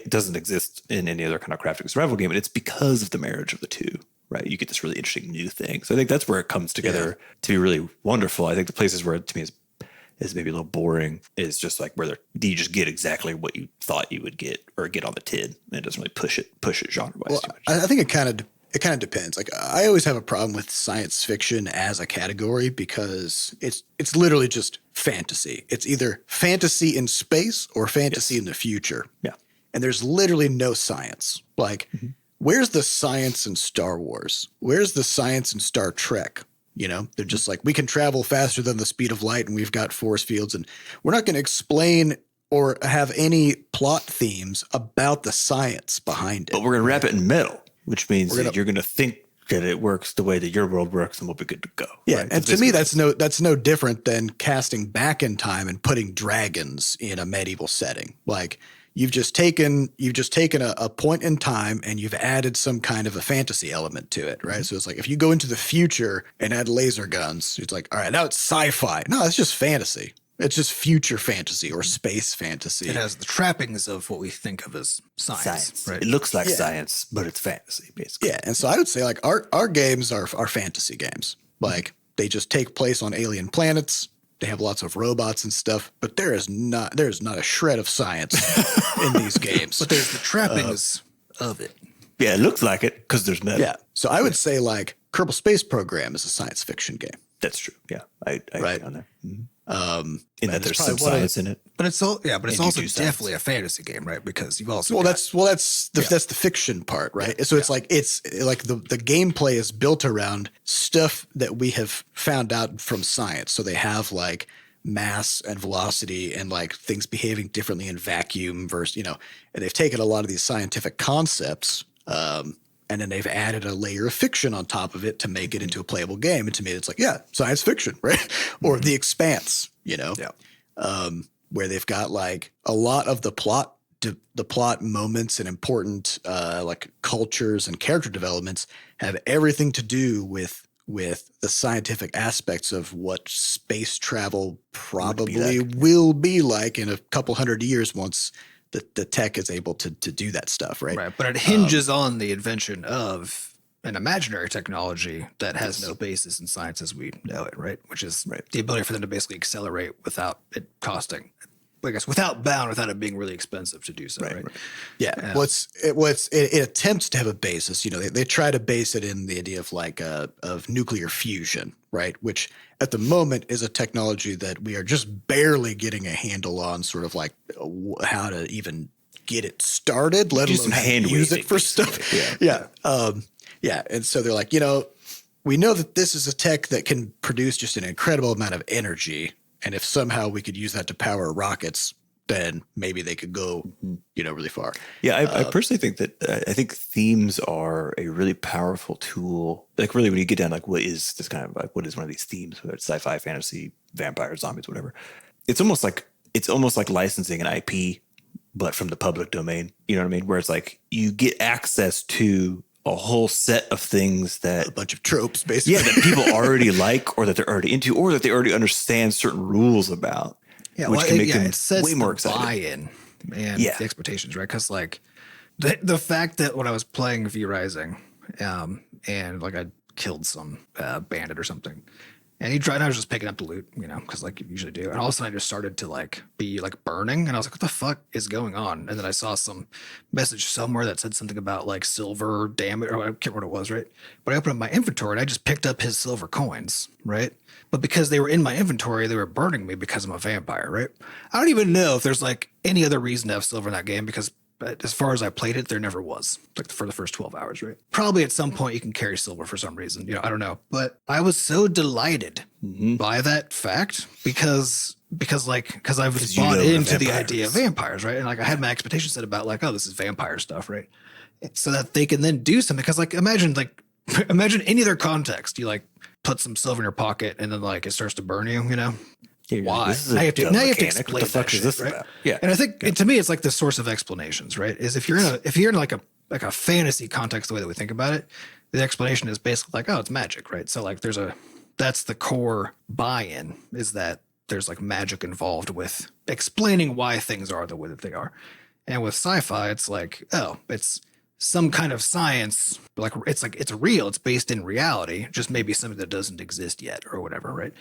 doesn't exist in any other kind of crafting survival game. And it's because of the marriage of the two, right? You get this really interesting new thing. So I think that's where it comes together to be really wonderful. I think the places where it to me is maybe a little boring is just like where you just get exactly what you thought you would get or get on the tin. And it doesn't really push it genre-wise too much. I think it kind of depends. Like I always have a problem with science fiction as a category because it's literally just fantasy. It's either fantasy in space or fantasy in the future. Yeah. And there's literally no science. Like, where's the science in Star Wars? Where's the science in Star Trek? They're just like, we can travel faster than the speed of light and we've got force fields. And we're not going to explain or have any plot themes about the science behind it. But we're going to wrap it in metal. Which means that you're going to think that it works the way that your world works and we'll be good to go. Yeah. Right? And to me, that's no different than casting back in time and putting dragons in a medieval setting. Like you've just taken a point in time and you've added some kind of a fantasy element to it. Right. So it's like if you go into the future and add laser guns, it's like, all right, now it's sci-fi. No, it's just fantasy. It's just future fantasy or space fantasy. It has the trappings of what we think of as science. Right? It looks like science, but it's fantasy, basically. Yeah, and so I would say like our games are fantasy games. Like they just take place on alien planets. They have lots of robots and stuff, but there's not a shred of science in these games. But there's the trappings of it. Yeah, it looks like it because there's metal. Yeah, so I would say like Kerbal Space Program is a science fiction game. That's true. Yeah, I agree on that. Mm-hmm. In that there's some science in it. But it's also definitely a fantasy game, right? Because you've also that's the fiction part, right? So it's like the gameplay is built around stuff that we have found out from science. So they have like mass and velocity and like things behaving differently in vacuum versus and they've taken a lot of these scientific concepts and then they've added a layer of fiction on top of it to make it into a playable game. And to me, it's like, science fiction, right? Or The Expanse, where they've got like a lot of the plot moments and important like cultures and character developments have everything to do with the scientific aspects of what space travel probably will be like in a couple hundred years once the tech is able to do that stuff, right? Right, but it hinges on the invention of an imaginary technology that has no basis in science as we know it, right? Which is the ability for them to basically accelerate without it costing, I guess, without it being really expensive to do so, right? Yeah. It attempts to have a basis. They try to base it in the idea of like of nuclear fusion, right? Which at the moment is a technology that we are just barely getting a handle on, sort of like how to even get it started, let alone how to use it for stuff. Yeah. And so they're like, we know that this is a tech that can produce just an incredible amount of energy. And if somehow we could use that to power rockets, then maybe they could go, really far. Yeah, I personally think that I think themes are a really powerful tool. Like really when you get down like what is this kind of like what is one of these themes, whether it's sci-fi, fantasy, vampires, zombies, whatever. It's almost like licensing an IP, but from the public domain. You know what I mean? Where it's like you get access to a whole set of things that a bunch of tropes, basically. Yeah, that people already like or that they're already into or that they already understand certain rules about. Yeah, which can make them it sets way more the excited. Buy-in and the expectations, right? Because like the fact that when I was playing V Rising, and like I killed some bandit or something, and I was just picking up the loot, because like you usually do, and all of a sudden I just started to like be like burning, and I was like, what the fuck is going on? And then I saw some message somewhere that said something about like silver damage, or I can't remember what it was, right? But I opened up my inventory and I just picked up his silver coins, right? But because they were in my inventory, they were burning me because I'm a vampire, right? I don't even know if there's like any other reason to have silver in that game because But as far as I played it, there never was, like for the first 12 hours, right? Probably at some point you can carry silver for some reason. I don't know. But I was so delighted by that fact because I was bought into the idea of vampires, right? And like I had my expectations set about like, oh, this is vampire stuff, right? So that they can then do something. Because like imagine any other context. You like put some silver in your pocket and then like it starts to burn you, Why? Now you have to explain what the fuck that is this shit, right? about? Yeah. And I think to me it's like the source of explanations, right? Is if you're in like a fantasy context, the way that we think about it, the explanation is basically like, oh, it's magic, right? So like that's the core buy-in, is that there's like magic involved with explaining why things are the way that they are. And with sci-fi, it's like, oh, it's some kind of science, like it's real, it's based in reality, just maybe something that doesn't exist yet or whatever, right?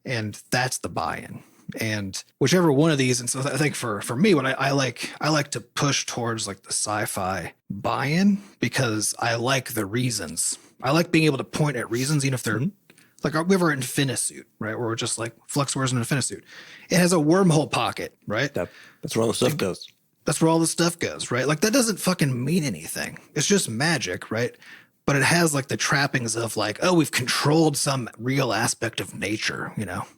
And that's the buy-in. And whichever one of these, and so I think for me, what I like to push towards like the sci-fi buy-in, because I like the reasons. I like being able to point at reasons, even if they're like we have our Infinisuit, right? Where we're just like Flux wears an Infinisuit. It has a wormhole pocket, right? That's where all the stuff goes. That's where all the stuff goes, right? Like that doesn't fucking mean anything. It's just magic, right? But it has like the trappings of like, oh, we've controlled some real aspect of nature,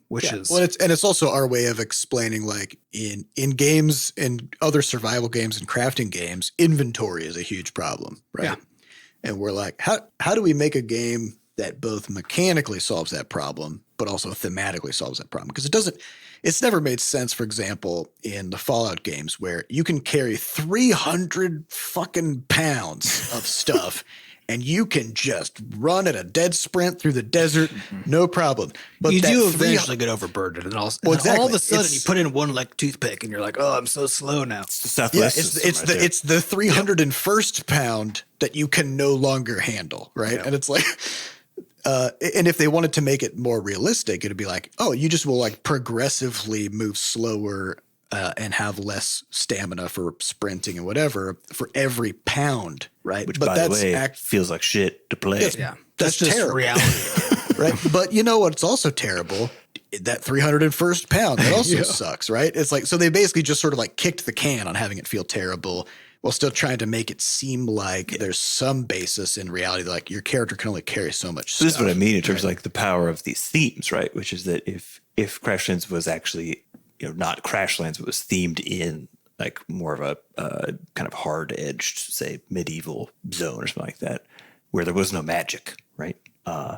which is well, it's also our way of explaining like in games and other survival games and crafting games, inventory is a huge problem, right? Yeah. And we're like, how do we make a game that both mechanically solves that problem, but also thematically solves that problem? Because it's never made sense, for example, in the Fallout games where you can carry 300 fucking pounds of stuff and you can just run at a dead sprint through the desert, no problem. But you do eventually get overburdened, and all of a sudden you put in one like toothpick, and you're like, "Oh, I'm so slow now." It's the Southwest. It's the 301st pound that you can no longer handle, right? Yeah. And it's like, and if they wanted to make it more realistic, it'd be like, oh, you just will like progressively move slower and have less stamina for sprinting and whatever for every pound, right? Which, by the way, feels like shit to play. That's just terrible. Reality, right? But you know what's also terrible? That 301st pound, that also sucks, right? It's like, so they basically just sort of like kicked the can on having it feel terrible while still trying to make it seem like there's some basis in reality, like your character can only carry so much stuff. This is what I mean in terms of like the power of these themes, right? Which is that if Crashlands was actually not Crashlands, but was themed in like more of a kind of hard-edged, say, medieval zone or something like that, where there was no magic, right?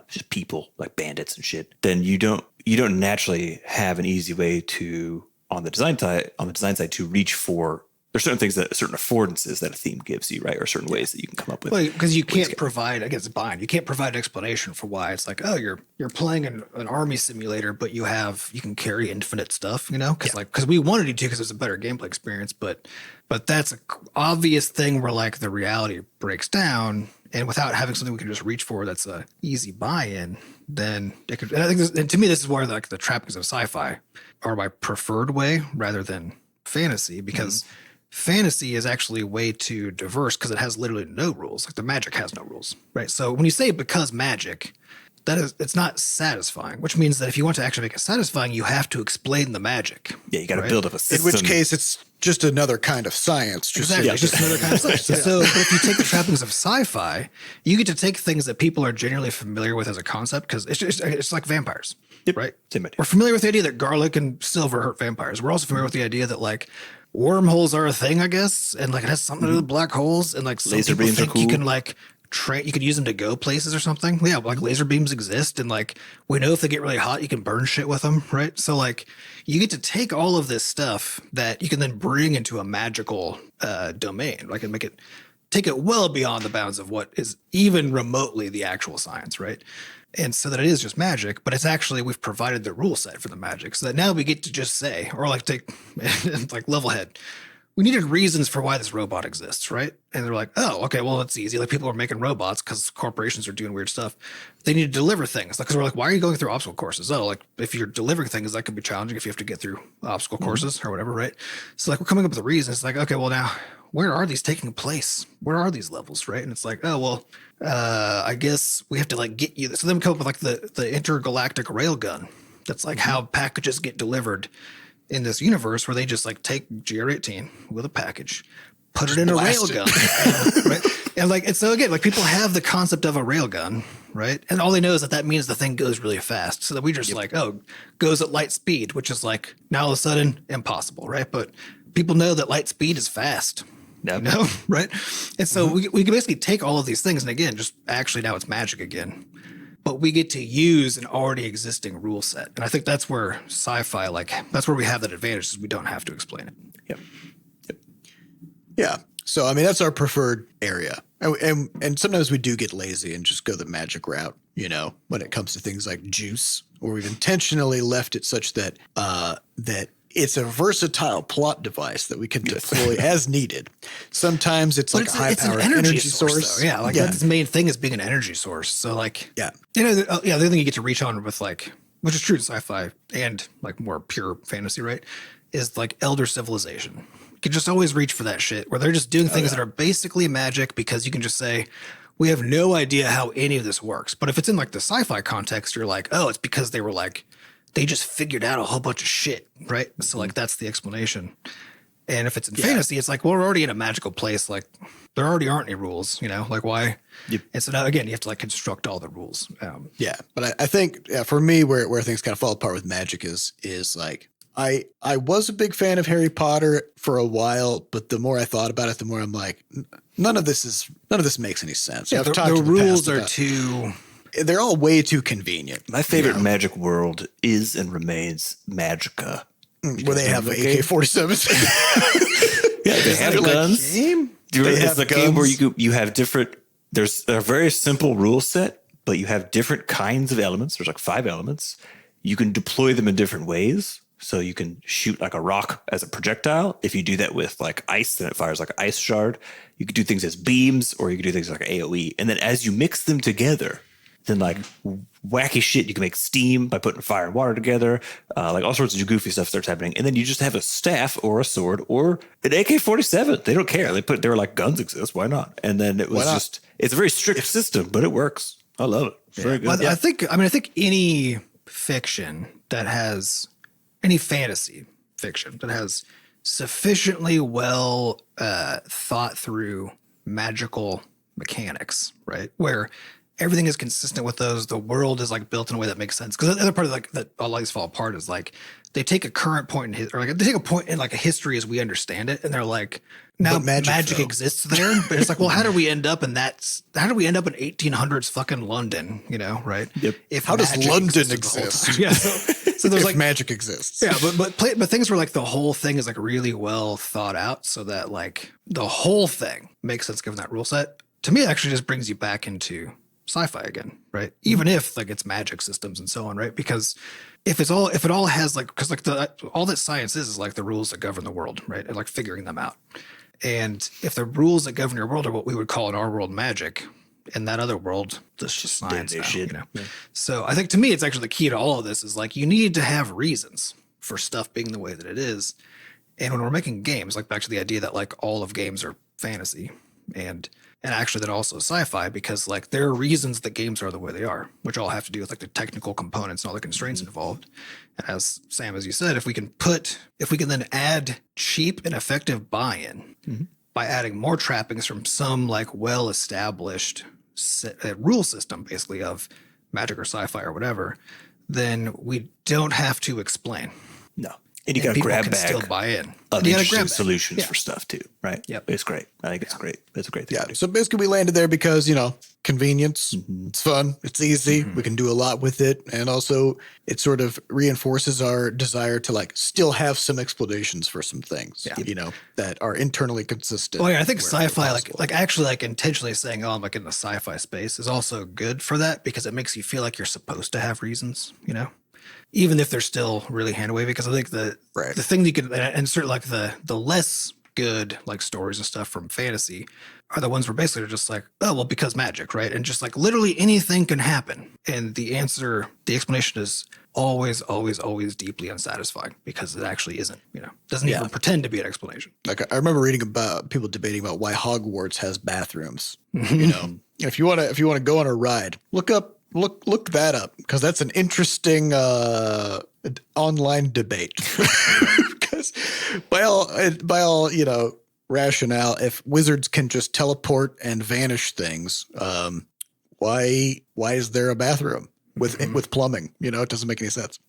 Just people like bandits and shit. Then you don't naturally have an easy way to on the design side to reach for. There's certain affordances that a theme gives you, right? Or certain ways that you can come up with. Well, because you can't provide, I guess, you can't provide an explanation for why it's like, oh, you're playing an army simulator, but you can carry infinite stuff, because we wanted you to, because it's a better gameplay experience, but that's an obvious thing where like the reality breaks down, and without having something we can just reach for that's a easy buy-in, then it could. And I think, and to me, this is where like the trappings of sci-fi are my preferred way rather than fantasy, because. Fantasy is actually way too diverse because it has literally no rules. Like the magic has no rules, right? So when you say because magic, it's not satisfying, which means that if you want to actually make it satisfying, you have to explain the magic. Yeah, you got to build up a system. In which case, it's just another kind of science. Exactly, it's just another kind of science. So but if you take the trappings of sci-fi, you get to take things that people are generally familiar with as a concept, because it's like vampires, right? Same idea. We're familiar with the idea that garlic and silver hurt vampires. We're also familiar with the idea that like wormholes are a thing, I guess, and like it has something to do with black holes, and like some laser people beams think are cool. You can like you could use them to go places or something. Yeah, like laser beams exist, and like we know if they get really hot, you can burn shit with them, right? So like you get to take all of this stuff that you can then bring into a magical domain, like, and take it well beyond the bounds of what is even remotely the actual science, right? And so that it is just magic, but it's actually, we've provided the rule set for the magic, so that now we get to just say, or like take like level head, we needed reasons for why this robot exists, right? And they're like, oh, okay, well, it's easy. Like people are making robots because corporations are doing weird stuff. They need to deliver things. Because we're like, why are you going through obstacle courses? Oh, like if you're delivering things, that could be challenging if you have to get through obstacle courses or whatever, right? So like we're coming up with a reason. It's like, okay, well now, where are these taking place? Where are these levels, right? And it's like, oh, well, I guess we have to like get you. So then we come up with like the intergalactic railgun. That's like how packages get delivered in this universe, where they just like take GR18 with a package, put it in a blast it. railgun. Right? And like, and so again, like people have the concept of a railgun, right? And all they know is that that means the thing goes really fast. So that we just like, oh, goes at light speed, which is like now all of a sudden impossible, right? But people know that light speed is fast. Yep. You know, right? And so we can basically take all of these things, and again, just actually now it's magic again. But we get to use an already existing rule set. And I think that's where sci-fi, like, that's where we have that advantage, is we don't have to explain it. Yep. Yeah. So, I mean, that's our preferred area. And sometimes we do get lazy and just go the magic route, you know, when it comes to things like juice, or we've intentionally left it such that that it's a versatile plot device that we can deploy as needed. Sometimes it's like a high-powered energy source. Though. Yeah, like that's the main thing, is being an energy source. So like, you know, the other thing you get to reach on with, like, which is true to sci-fi and like more pure fantasy, right, is like elder civilization. You can just always reach for that shit where they're just doing things that are basically magic, because you can just say, we have no idea how any of this works. But if it's in like the sci-fi context, you're like, oh, it's because they were like, they just figured out a whole bunch of shit, right? So like that's the explanation. And if it's in fantasy, it's like, well, we're already in a magical place. Like there already aren't any rules, you know, like why? Yep. And so now again, you have to like construct all the rules. But I think for me, where things kind of fall apart with magic is like, I was a big fan of Harry Potter for a while, but the more I thought about it, the more I'm like, none of this makes any sense. Yeah, the rules are too. They're all way too convenient. My favorite magic world is and remains Magica. Where they have AK-47s. Yeah, they have guns. Game? It's a game where you have different. There's a very simple rule set, but you have different kinds of elements. There's like 5 elements. You can deploy them in different ways. So you can shoot like a rock as a projectile. If you do that with like ice, then it fires like an ice shard. You could do things as beams, or you could do things like AoE. And then as you mix them together, then like wacky shit, you can make steam by putting fire and water together, like all sorts of goofy stuff starts happening. And then you just have a staff or a sword or an AK-47. They don't care. They were like, guns exist. Why not? And then it was just, it's a very strict system, but it works. I love it. It's very good. Well, I think any fiction that has, any fantasy fiction that has sufficiently well thought through magical mechanics, right? Where everything is consistent with those. The world is like built in a way that makes sense. Because the other part of like that all these fall apart is like they take a current point in or like they take a point in like a history as we understand it, and they're like, now magic exists there. But it's like, well, how do we end up in that? How do we end up in 1800s fucking London? You know, right? Yep. If how does London exist? Yeah. So there's like magic exists. Yeah, but things where like the whole thing is like really well thought out, so that like the whole thing makes sense given that rule set. To me, it actually just brings you back into sci-fi again, right? Even if like it's magic systems and so on, right? Because if it all has like, because like all that science is like the rules that govern the world, right? And like figuring them out. And if the rules that govern your world are what we would call in our world magic, in that other world, that's just science now, you know? Yeah. So I think to me, it's actually the key to all of this is like, you need to have reasons for stuff being the way that it is. And when we're making games, like back to the idea that like all of games are fantasy and actually that also sci-fi, because like there are reasons that games are the way they are, which all have to do with like the technical components and all the constraints involved. And as Sam, as you said, if we can then add cheap and effective buy-in by adding more trappings from some like well-established rule system, basically of magic or sci-fi or whatever, then we don't have to explain. No. And you got to grab bag still buy in. Other interesting solutions for stuff too, right? Yep. It's great. I think it's great. It's a great thing. Yeah. So basically we landed there because, you know, convenience, it's fun, it's easy, we can do a lot with it. And also it sort of reinforces our desire to like still have some explanations for some things, you know, that are internally consistent. Well, yeah, I think sci-fi, like actually like intentionally saying, oh, I'm like in the sci-fi space is also good for that, because it makes you feel like you're supposed to have reasons, you know? Even if they're still really hand wavy, because I think the thing that you can, and certainly like the less good like stories and stuff from fantasy are the ones where basically they're just like, oh, well, because magic, right? And just like literally anything can happen. And the explanation is always, always, always deeply unsatisfying, because it actually isn't, you know, doesn't even pretend to be an explanation. Like I remember reading about people debating about why Hogwarts has bathrooms, you know, if you want to go on a ride, look that up, because that's an interesting online debate. Because by all you know, rationale. If wizards can just teleport and vanish things, why is there a bathroom with plumbing? You know, it doesn't make any sense.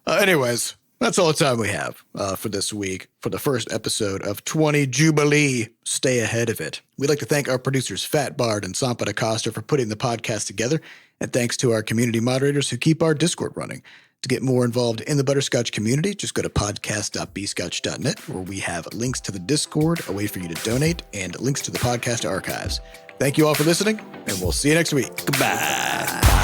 Anyways, that's all the time we have for this week for the first episode of 20 Jubilee. Stay ahead of it. We'd like to thank our producers Fat Bard and Sampa DaCosta for putting the podcast together, and thanks to our community moderators who keep our Discord running. To get more involved in the Butterscotch community, just go to podcast.bscotch.net, where we have links to the Discord, a way for you to donate, and links to the podcast archives. Thank you all for listening, and we'll see you next week. Goodbye.